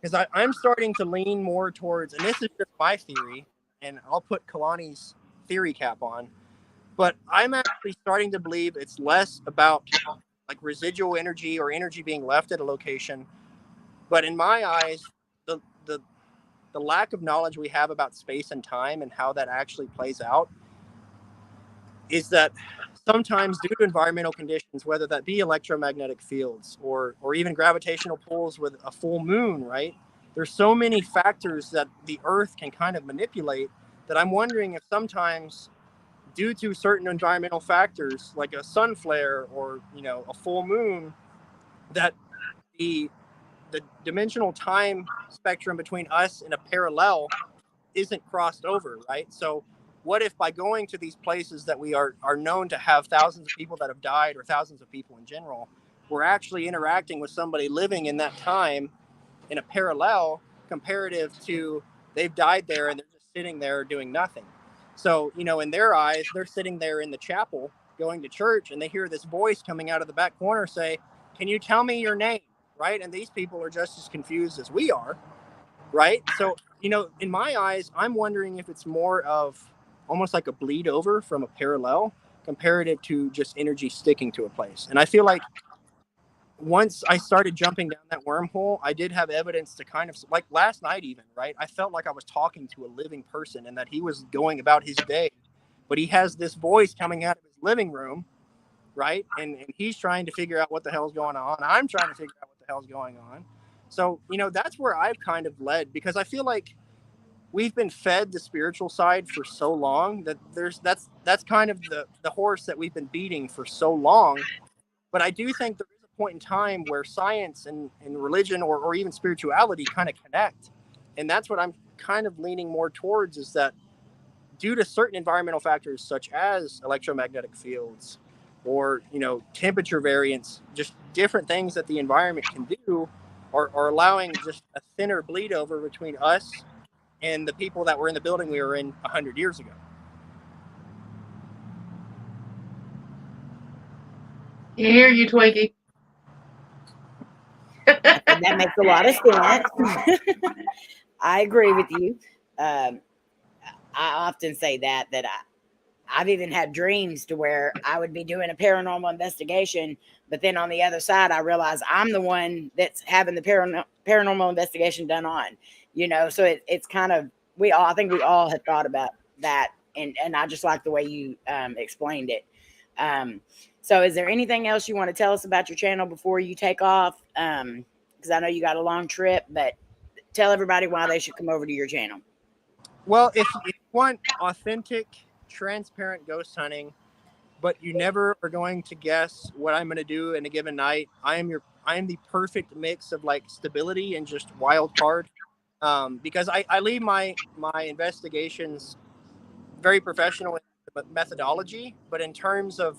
Because I'm starting to lean more towards, and this is just my theory, and I'll put Kalani's theory cap on, but I'm actually starting to believe it's less about like residual energy or energy being left at a location. But in my eyes, the lack of knowledge we have about space and time and how that actually plays out is that sometimes due to environmental conditions, whether that be electromagnetic fields or even gravitational pulls with a full moon, right? There's so many factors that the Earth can kind of manipulate that I'm wondering if sometimes due to certain environmental factors like a sun flare or, you know, a full moon, that the dimensional time spectrum between us and a parallel isn't crossed over, right? So what if by going to these places that we are known to have thousands of people that have died, or thousands of people in general, we're actually interacting with somebody living in that time in a parallel comparative to they've died there and they're just sitting there doing nothing. So, you know, in their eyes, they're sitting there in the chapel going to church, and they hear this voice coming out of the back corner say, "Can you tell me your name?" Right? And these people are just as confused as we are, right? So, you know, in my eyes, I'm wondering if it's more of almost like a bleed over from a parallel comparative to just energy sticking to a place. And I feel like once I started jumping down that wormhole, I did have evidence to kind of, like last night even, right? I felt like I was talking to a living person and that he was going about his day, but he has this voice coming out of his living room, right? And he's trying to figure out what the hell's going on. I'm trying to figure out what the hell's going on. So, you know, that's where I've kind of led, because I feel like we've been fed the spiritual side for so long that that's kind of the horse that we've been beating for so long. But I do think there is a point in time where science and religion or even spirituality kind of connect. And that's what I'm kind of leaning more towards, is that due to certain environmental factors such as electromagnetic fields or, you know, temperature variance, just different things that the environment can do are allowing just a thinner bleed over between us and the people that were in the building we were in 100 years ago. Hear you, Twiggy. That makes a lot of sense. I agree with you. I often say that I've even had dreams to where I would be doing a paranormal investigation, but then on the other side, I realize I'm the one that's having the paranormal investigation done on, you know. So it's kind of, I think we all have thought about that, and I just like the way you explained it. So is there anything else you want to tell us about your channel before you take off? Because I know you got a long trip, but tell everybody why they should come over to your channel. Well, if you want authentic, transparent ghost hunting, but you never are going to guess what I'm going to do in a given night, I am the perfect mix of like stability and just wild card. Because I leave my investigations very professional in methodology, but in terms of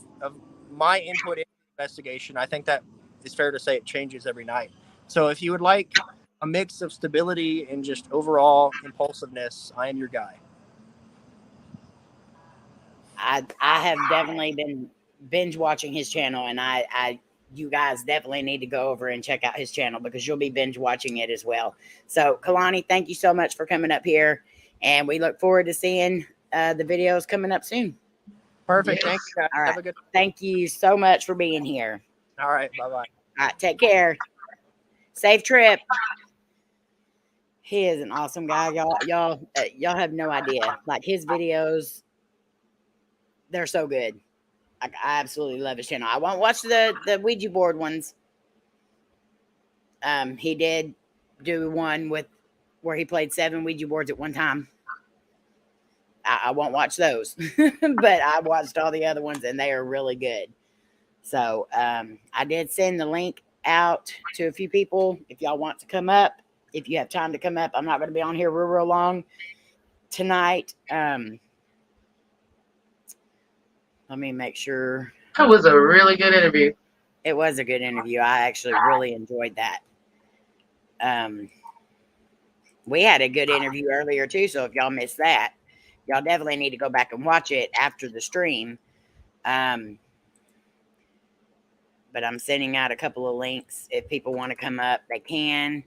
my input in the investigation, I think that is fair to say it changes every night. So if you would like a mix of stability and just overall impulsiveness, I am your guy. I have definitely been binge watching his channel, and you guys definitely need to go over and check out his channel because you'll be binge watching it as well. So Kalani, thank you so much for coming up here, and we look forward to seeing the videos coming up soon. Perfect. Yes. Thank you, guys. All right. Have a good. Thank you so much for being here. All right. Bye-bye. All right. Take care. Safe trip. He is an awesome guy. Y'all have no idea. Like his videos, they're so good. I absolutely love his channel. I won't watch the Ouija board ones. He did do one where he played 7 Ouija boards at one time. I won't watch those, but I watched all the other ones and they are really good. So I did send the link out to a few people. If y'all want to come up, if you have time to come up, I'm not going to be on here real long tonight. Let me make sure. That was a really good interview. It was a good interview. I actually really enjoyed that. We had a good interview earlier too, so if y'all missed that, y'all definitely need to go back and watch it after the stream. But I'm sending out a couple of links. If people want to come up, they can.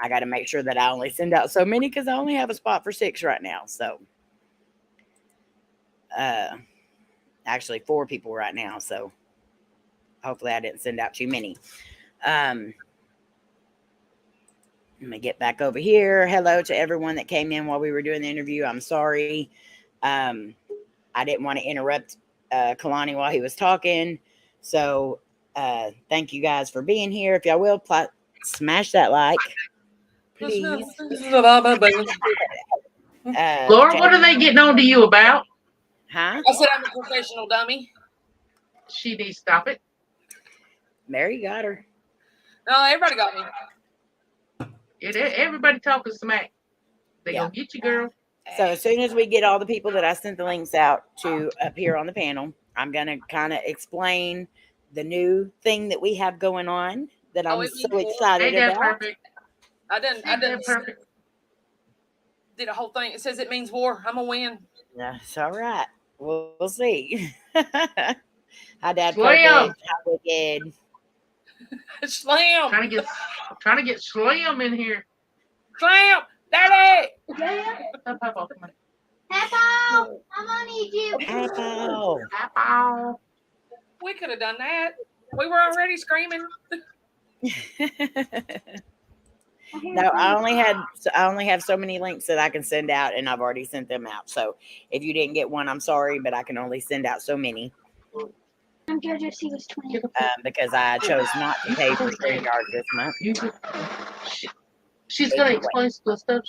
I got to make sure that I only send out so many because I only have a spot for 6 right now. So, actually 4 people right now. So, hopefully I didn't send out too many. Let me get back over here. Hello to everyone that came in while we were doing the interview. I'm sorry. I didn't want to interrupt Kalani while he was talking. So, thank you guys for being here. If y'all will, smash that like, please. Laura, what are they getting on to you about? Huh? I said I'm a professional dummy. She needs to stop it. Mary got her. No, everybody got me. Yeah, everybody talking smack. They Yeah. gonna get you, girl. So as soon as we get all the people that I sent the links out to appear on the panel, I'm gonna kind of explain the new thing that we have going on that I'm it so means war. excited Ain't that about. perfect? I Ain't that done perfect? did a whole thing. It says it means war. I'm gonna win. Yeah, it's all right. We'll see. Hi, Dad. Slam. Perfect. How wicked. Slam. Trying to get Slam in here. Slam. Daddy. Papa, come on. Peppo, I'm gonna need you. Apple. Papa. We could have done that. We were already screaming. No, I only have so many links that I can send out, and I've already sent them out. So if you didn't get one, I'm sorry, but I can only send out so many I'm Jojo. He was 20. because I chose not to pay for StreamYard this month. She's gonna explain some stuff.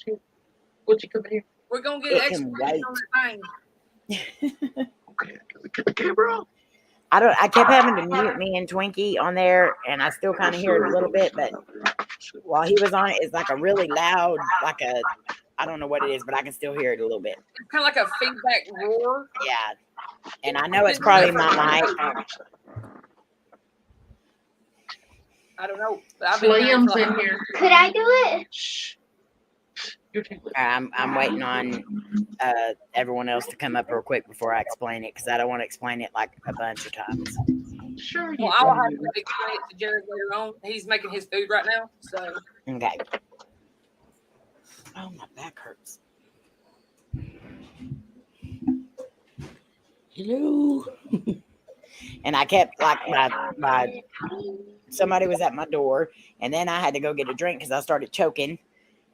Would you come here? We're gonna get It extra can wait. on that thing. Okay, get the camera on. I kept having to mute me and Twinkie on there, and I still kind of hear it a little bit, but while he was on it, it's like a really loud, I don't know what it is, but I can still hear it a little bit. It's kind of like a feedback roar. Yeah. And I know it's probably my mic. I don't know. But I've been Slam's in here. Could I do it? Shh. You're too late. I'm waiting on everyone else to come up real quick before I explain it because I don't want to explain it like a bunch of times. Sure. Well, I'll have to explain it to Jared later on. He's making his food right now. So Okay. Oh, my back hurts. Hello. And I kept like my somebody was at my door, and then I had to go get a drink because I started choking.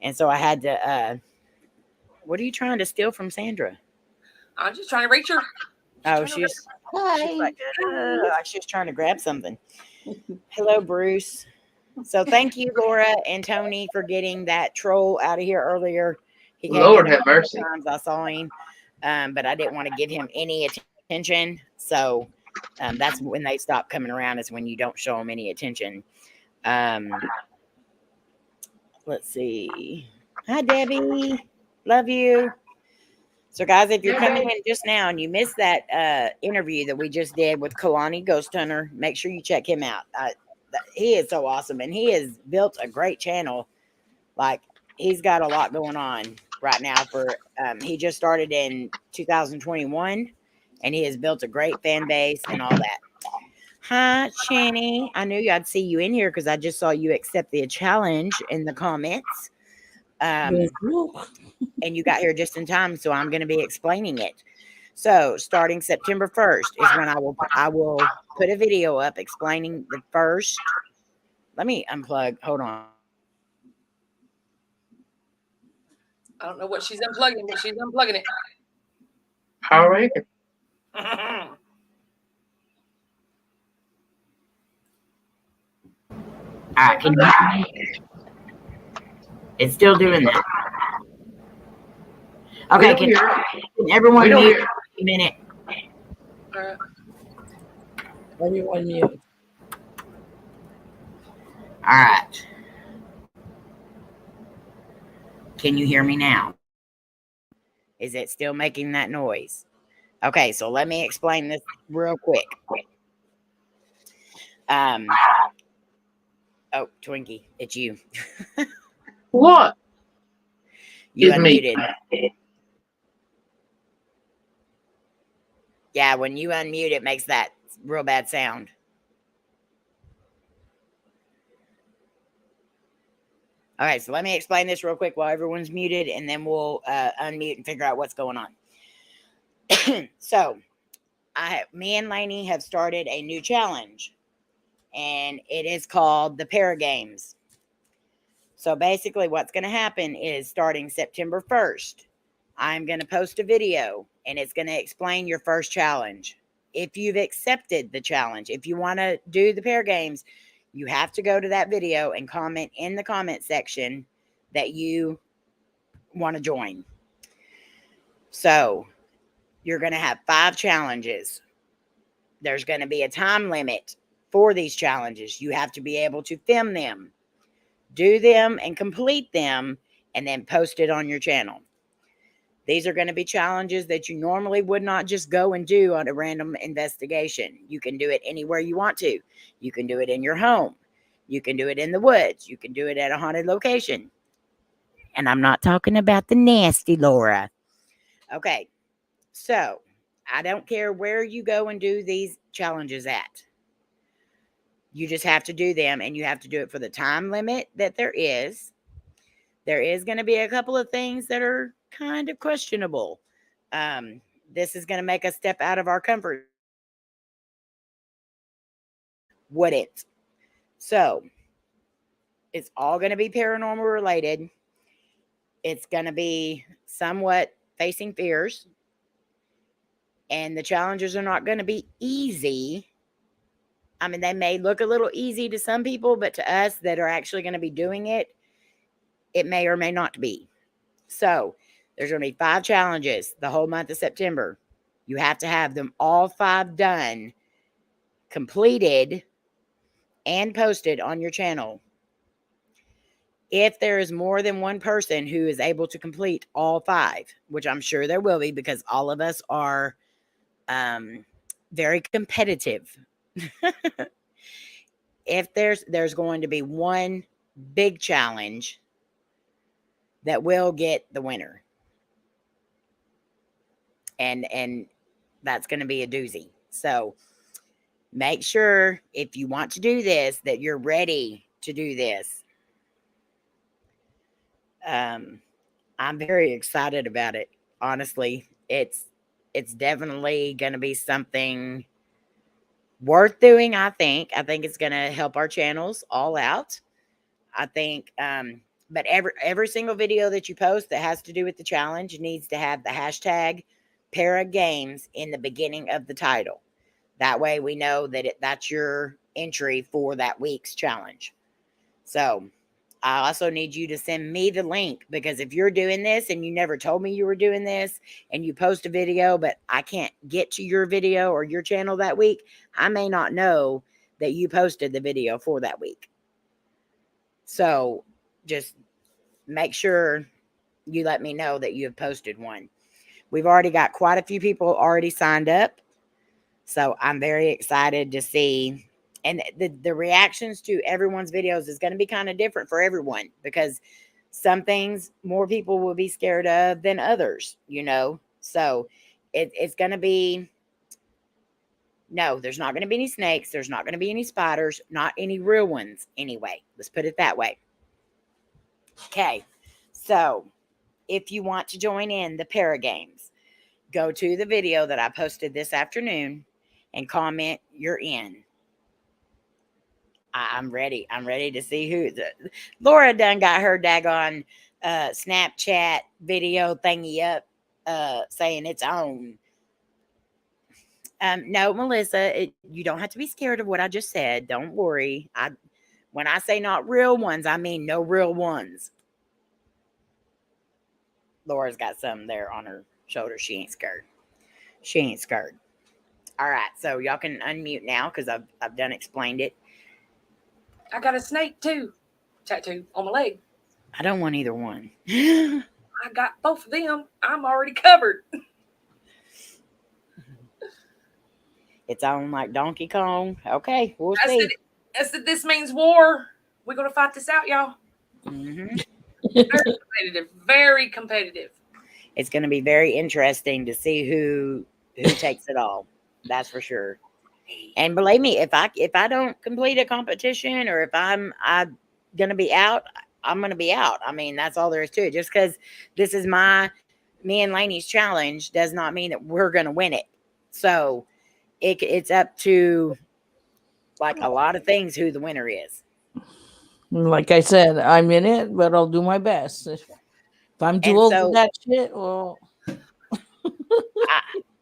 And so I had to, what are you trying to steal from Sandra? I'm just trying to reach her. Oh, she's like she's trying to grab something. Hello, Bruce. So thank you, Laura and Tony, for getting that troll out of here earlier. He came Lord in have mercy. times I saw him, but I didn't want to give him any attention. So that's when they stop coming around, is when you don't show them any attention. Let's see. Hi, Debbie. Love you. So, guys, if you're coming in just now and you missed that interview that we just did with Kalani Ghost Hunter, make sure you check him out. He is so awesome, and he has built a great channel. Like, he's got a lot going on right now. He just started in 2021, and he has built a great fan base and all that. Hi, Channy. I knew I'd see you in here because I just saw you accept the challenge in the comments. And you got here just in time, so I'm going to be explaining it. So, starting September 1st is when I will put a video up explaining the first. Let me unplug. Hold on. I don't know what she's unplugging, but she's unplugging it. All right. All right, can you hear me? It's still doing that. Okay, can everyone mute a minute? All right. Everyone mute. All right. Can you hear me now? Is it still making that noise? Okay, so let me explain this real quick. Oh, Twinkie, it's you. What? You It's me. unmuted. Yeah, when you unmute, it makes that real bad sound. Okay, so let me explain this real quick while everyone's muted, and then we'll unmute and figure out what's going on. So, me and Layne have started a new challenge, and it is called the Paragames. So basically what's going to happen is starting September 1st, I'm going to post a video, and it's going to explain your first challenge. If you've accepted the challenge, if you want to do the Paragames, you have to go to that video and comment in the comment section that you want to join. So You're going to have 5 challenges. There's going to be a time limit for these challenges. You have to be able to film them, do them, and complete them, and then post it on your channel. These are going to be challenges that you normally would not just go and do on a random investigation. You can do it anywhere you want to. You can do it in your home. You can do it in the woods. You can do it at a haunted location. And I'm not talking about the nasty Lora. Okay, so I don't care where you go and do these challenges at. You just have to do them, and you have to do it for the time limit that there is. There is going to be a couple of things that are kind of questionable. This is going to make us step out of our comfort. Would it? So, it's all going to be paranormal related. It's going to be somewhat facing fears. And the challenges are not going to be easy. I mean, they may look a little easy to some people, but to us that are actually going to be doing it, it may or may not be. So, there's going to be 5 challenges the whole month of September. You have to have them all 5 done, completed, and posted on your channel. If there is more than one person who is able to complete all 5, which I'm sure there will be because all of us are very competitive. If there's going to be one big challenge that will get the winner. And that's going to be a doozy. So make sure if you want to do this, that you're ready to do this. I'm very excited about it. Honestly, it's definitely going to be something worth doing. I think it's going to help our channels all out. I think, but every single video that you post that has to do with the challenge needs to have the hashtag #ParaGames in the beginning of the title. That way we know that that's your entry for that week's challenge. So I also need you to send me the link, because if you're doing this and you never told me you were doing this and you post a video, but I can't get to your video or your channel that week, I may not know that you posted the video for that week. So just make sure you let me know that you have posted one. We've already got quite a few people already signed up. So I'm very excited to see. And the reactions to everyone's videos is going to be kind of different for everyone, because some things more people will be scared of than others, you know. So it's going to be, no, there's not going to be any snakes. There's not going to be any spiders, not any real ones anyway. Let's put it that way. Okay. So if you want to join in the Paragames, go to the video that I posted this afternoon and comment you're in. I'm ready. I'm ready to see who. Lora done got her daggone Snapchat video thingy up saying it's on. No, Melissa, you don't have to be scared of what I just said. Don't worry. When I say not real ones, I mean no real ones. Laura's got some there on her shoulder. She ain't scared. She ain't scared. All right, so y'all can unmute now because I've done explained it. I got a snake too, tattoo on my leg. I don't want either one. I got both of them. I'm already covered. It's on like Donkey Kong. Okay, we'll see. I said this means war. We're gonna fight this out, y'all. Mm-hmm. Very competitive. Very competitive. It's going to be very interesting to see who takes it all. That's for sure. And believe me, if I don't complete a competition, or if I'm going to be out, I'm going to be out. I mean, that's all there is to it. Just because this is me and Layne's challenge does not mean that we're going to win it. So it's up to like a lot of things who the winner is. Like I said, I'm in it, but I'll do my best. If I'm too old for that shit, well.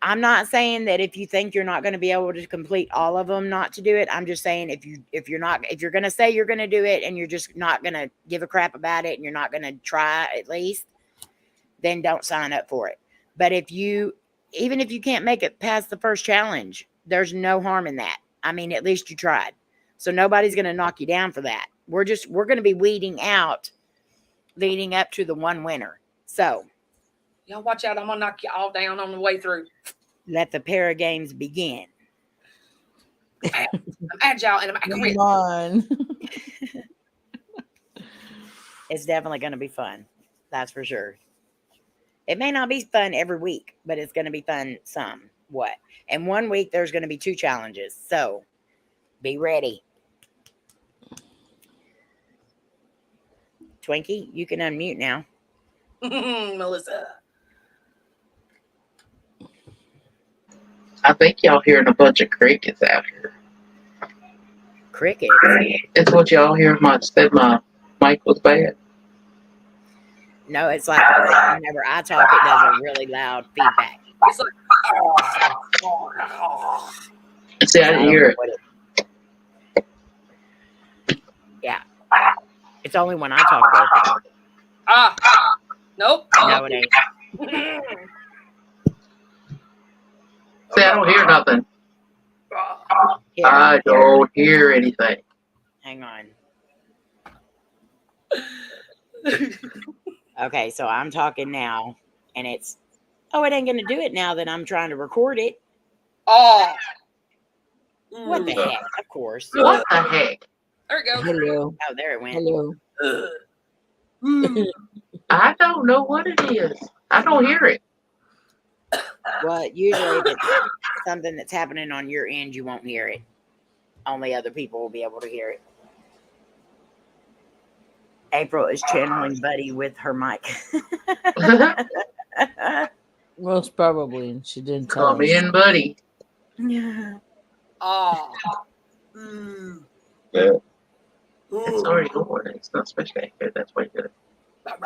I'm not saying that if you think you're not going to be able to complete all of them, not to do it. I'm just saying if you're going to say you're going to do it and you're just not going to give a crap about it and you're not going to try at least, then don't sign up for it. But if you even if you can't make it past the first challenge, there's no harm in that. I mean, at least you tried. So nobody's going to knock you down for that. We're going to be weeding out leading up to the one winner. So Y'all watch out. I'm going to knock you all down on the way through. let the para games begin. I'm agile and I'm accurate. Come on. It's definitely going to be fun. That's for sure. It may not be fun every week, but it's going to be fun somewhat. And 1 week, there's going to be 2 challenges. So be ready. Twinkie, you can unmute now. Melissa. I think y'all hearing a bunch of crickets out here. Cricket. It's what y'all hear. Said my mic was bad. No, it's like whenever I talk, it does a really loud feedback. It's like, See, I didn't hear it. Yeah. It's only when I talk, though. Nope. No, it ain't. See, I don't hear nothing. Here, I don't hear anything. hang on. Okay, so I'm talking now, and it's, it ain't going to do it now that I'm trying to record it. What the heck? Of course. What the heck? There it goes. Hello. Oh, there it went. Hello. I don't know what it is. I don't hear it. Well, usually if it's something that's happening on your end, you won't hear it. Only other people will be able to hear it. April is channeling Buddy with her mic. Most probably, and she didn't tell Come us. in, buddy. Yeah. Yeah. It's already going. It's not supposed to good. That's why good. Up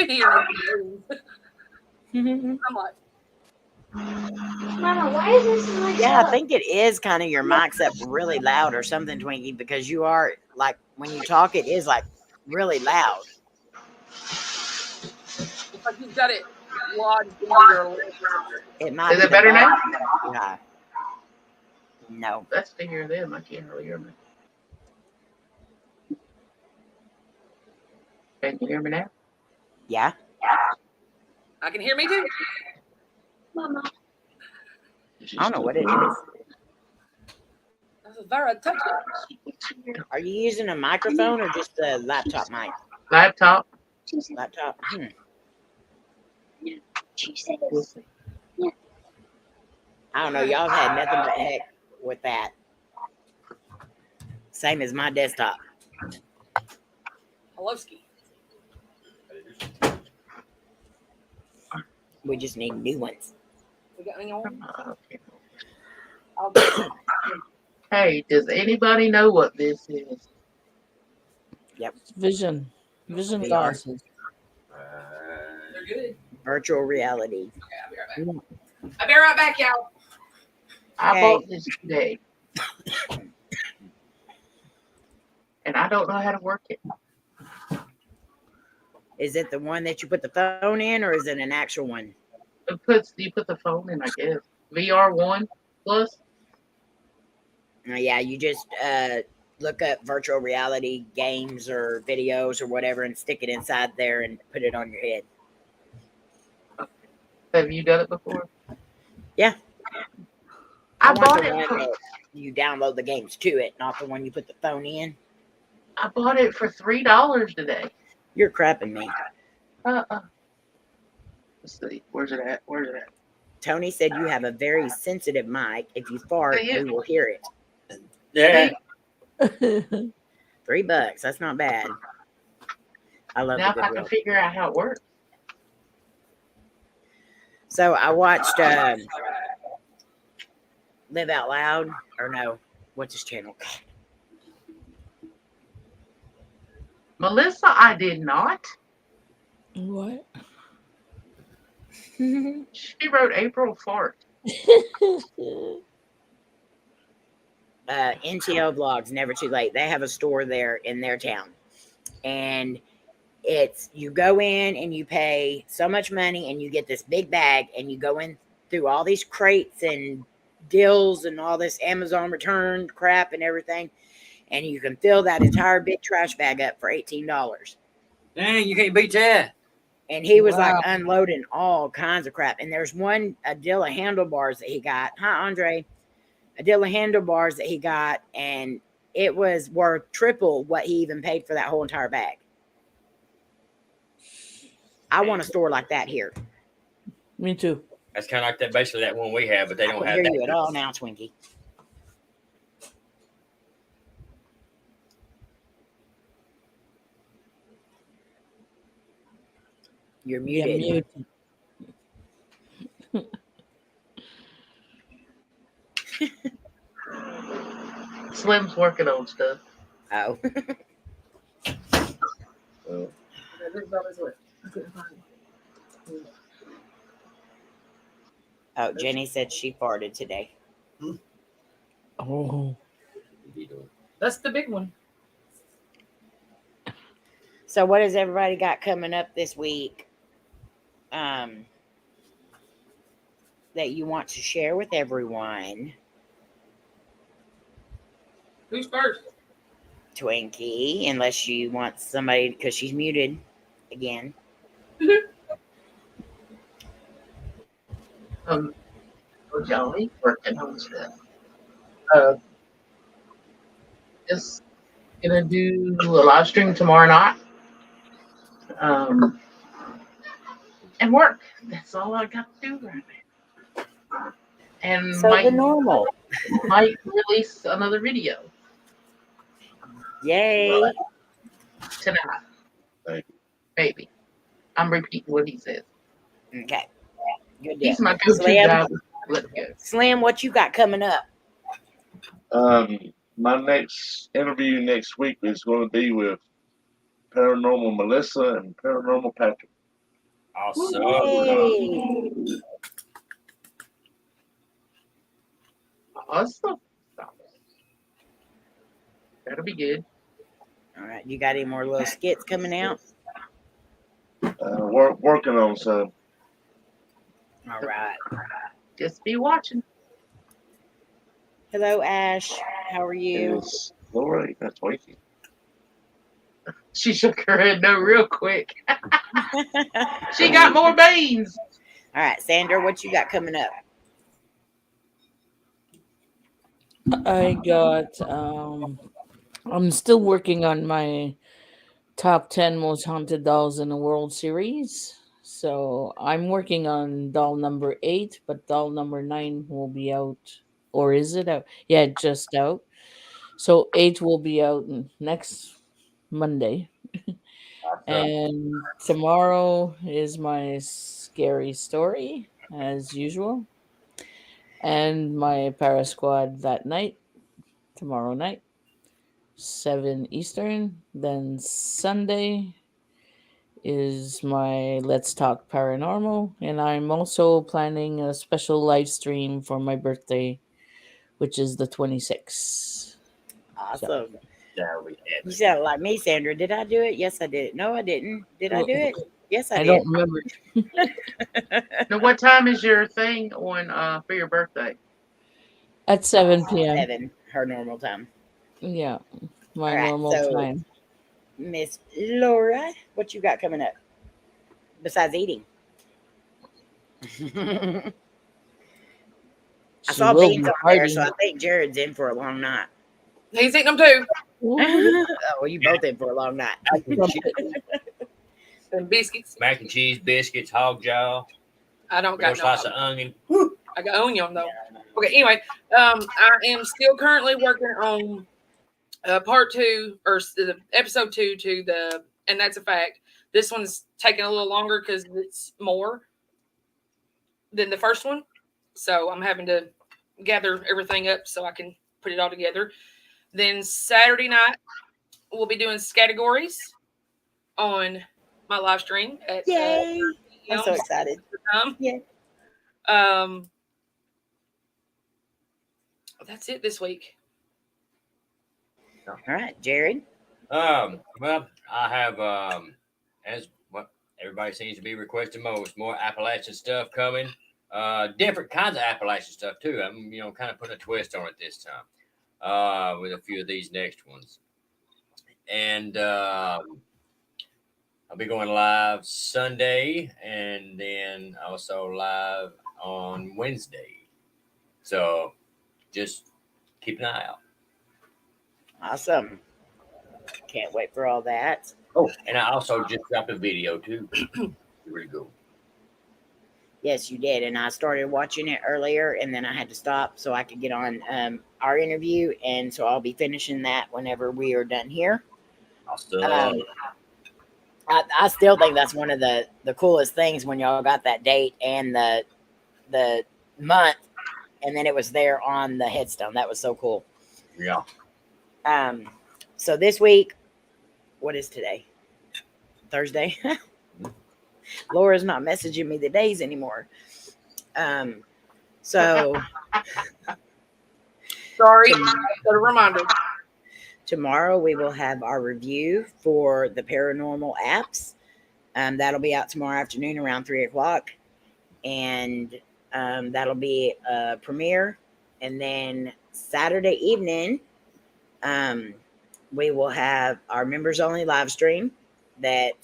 in here. I'm like, Mama, why is this like Yeah, I think it is kind of your mic's up really loud or something, Twinkie, because you are like when you talk, it is like really loud. it's like you've got it lodged into your lips. It might Is be it better the now? volume. Yeah. No. That's to hear them. I can't really hear me. Can you hear me now? Yeah. I can hear me too. Mama. I don't know what it is. That's a very touch. Are you using a microphone or just a laptop mic? Laptop. She said, Laptop. she said, I don't know. Y'all have had nothing but heck with that. Same as my desktop. Hello, Ski. We just need new ones. We got any on? Okay. I'll get it. Hey, does anybody know what this is? Vision VR. glasses. They're good. Virtual reality. Okay, I'll be right back. I'll be right back, y'all. I Hey. bought this today. And I don't know how to work it. Is it the one that you put the phone in, or is it an actual one? You put the phone in, I guess. VR1 plus. Yeah, you just look up virtual reality games or videos or whatever and stick it inside there and put it on your head. Have you done it before? Yeah. I want bought the it one for, that you download the games to it, not the one you put the phone in. I bought it for $3 today. You're crapping me. Let's see. Where's it at? Tony said you have a very sensitive mic. If you fart, Yeah. we will hear it. Yeah. $3. That's not bad. I love Now the I can Goodwill. figure out how it works. So I watched Live Out Loud, or no, what's his channel? Melissa, I did not. What? She wrote April fart. NTO Vlogs, Never Too Late. They have a store there in their town. And it's you go in and you pay so much money and you get this big bag and you go in through all these crates and deals and all this Amazon return crap and everything, and you can fill that entire big trash bag up for $18. Dang, you can't beat that. And he was like Wow. unloading all kinds of crap. And there's a deal of handlebars that he got. Hi, Andre. A deal of handlebars that he got, and it was worth triple what he even paid for that whole entire bag. I want a store like that here. Me too. That's kind of like that, basically that one we have, but they I don't don't have hear that. you at all now, Twinkie. You're Yeah, muted. Slim's working on stuff. Oh. Oh, Jenny said she farted today. Oh. That's the big one. So what has everybody got coming up this week that you want to share with everyone? Who's first? Twinkie, unless you want somebody, because she's muted again. Jolly working on stuff. Just gonna do a live stream tomorrow night. And work. That's all I got to do right now. And So the normal. might release another video Yay. tonight. Maybe. I'm repeating what he says. Okay. Good deal. He's my go-to Slim? guy. Let's go. Slim, what you got coming up? My next interview next week is going to be with Paranormal Melissa and Paranormal Patrick. Awesome. Yay. Awesome. That'll be good. All right. You got any more little skits coming out? Working on some. All right. Just be watching. Hello, Ash. How are you? It's Lora. That's Wakey. She shook her head no real quick. She got more beans. All right, Sandra, what you got coming up? I got I'm still working on my top 10 most haunted dolls in the world series. So I'm working on doll number 8, but doll number 9 will be out. Or is it out? Yeah, just out. So 8 will be out next Monday. And tomorrow is my scary story, as usual. And my para squad that night, tomorrow night, 7 Eastern. Then Sunday is my Let's Talk Paranormal. And I'm also planning a special live stream for my birthday, which is the 26th. Awesome. That'll be You epic. sound like me, Sandra. Did I do it? Yes, I did. No, I didn't. Did I do it? Yes, I I did. don't remember. Now, what time is your thing on for your birthday? At 7 p.m. 7, her normal time. Yeah, my All right, normal so- time. Miss Laura, what you got coming up besides eating? I She saw will Beans be on there, partying. so I think Jared's in for a long night. He's eating them too. Ooh, Oh, well, you both in for a long night. And biscuits. Mac and cheese, biscuits, hog jaw, I don't little got slice no. of onion. I got onion though. Okay. Anyway, I am still currently working on part 2 or episode 2 to the, and that's a fact. This one's taking a little longer because it's more than the first one, so I'm having to gather everything up so I can put it all together. Then Saturday night we'll be doing categories on my live stream at Yay! I'm so excited. Yeah. That's it this week. All right, Jared. Well, I have as what everybody seems to be requesting most, more Appalachian stuff coming. Different kinds of Appalachian stuff too. I'm, kind of putting a twist on it this time with a few of these next ones. And I'll be going live Sunday and then also live on Wednesday. So just keep an eye out. Awesome. Can't wait for all that. Oh, and I also just dropped a video too. Really cool. Yes, you did. And I started watching it earlier and then I had to stop so I could get on our interview. And so I'll be finishing that whenever we are done here. Awesome. I still think that's one of the coolest things when y'all got that date and the month, and then it was there on the headstone. That was so cool. Yeah. So this week, what is today? Thursday. Laura's not messaging me the days anymore. So Sorry, got a reminder. Tomorrow we will have our review for the paranormal apps. That'll be out tomorrow afternoon around 3:00, and that'll be a premiere. And then Saturday evening, we will have our members only live stream that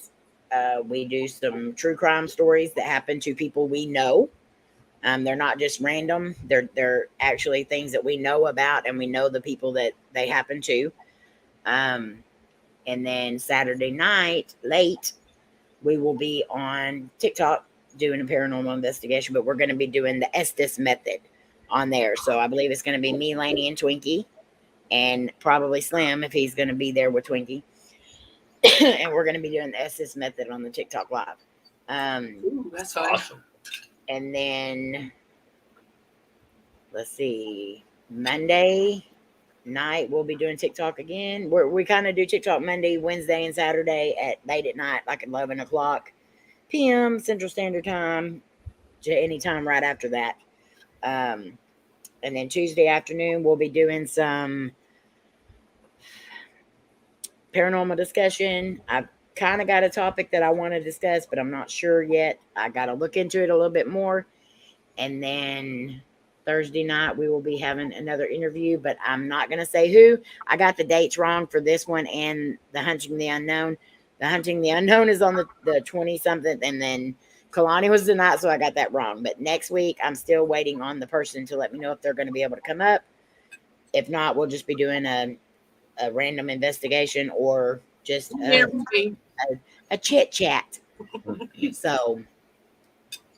we do some true crime stories that happen to people we know. They're not just random. They're actually things that we know about, and we know the people that they happen to. And then Saturday night, late, we will be on TikTok doing a paranormal investigation, but we're going to be doing the Estes method on there. So I believe it's going to be me, Layne, and Twinkie, and probably Slim if he's going to be there with Twinkie. And we're going to be doing the Estes method on the TikTok live. Ooh, that's awesome. And then let's see, Monday night we'll be doing TikTok again. We kind of do TikTok Monday, Wednesday, and Saturday at late at night, like 11:00 p.m. Central Standard Time to any time right after that. And then Tuesday afternoon we'll be doing some paranormal discussion. I've kind of got a topic that I want to discuss, but I'm not sure yet. I got to look into it a little bit more. And then Thursday night, we will be having another interview, but I'm not going to say who. I got the dates wrong for this one and the Hunting the Unknown. The Hunting the Unknown is on the 20-something, and then Kalani was tonight, so I got that wrong. But next week, I'm still waiting on the person to let me know if they're going to be able to come up. If not, we'll just be doing a random investigation or just a chit chat. So,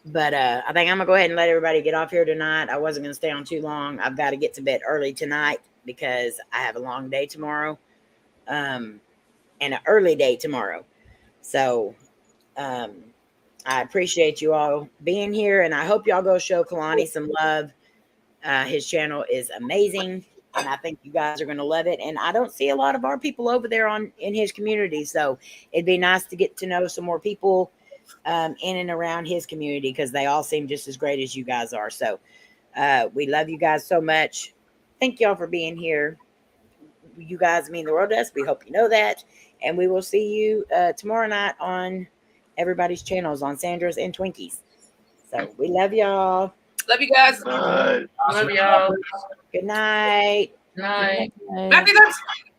but I think I'm gonna go ahead and let everybody get off here tonight. I wasn't gonna stay on too long. I've got to get to bed early tonight because I have a long day tomorrow, and an early day tomorrow. So, I appreciate you all being here, and I hope y'all go show Kalani some love. His channel is amazing. And I think you guys are going to love it. And I don't see a lot of our people over there in his community. So it'd be nice to get to know some more people in and around his community, because they all seem just as great as you guys are. So we love you guys so much. Thank y'all for being here. You guys mean the world to us. We hope you know that. And we will see you tomorrow night on everybody's channels, on Sandra's and Twinkie's. So we love y'all. Love you guys. All right. Love y'all. Good night. Night. Happy Thanksgiving.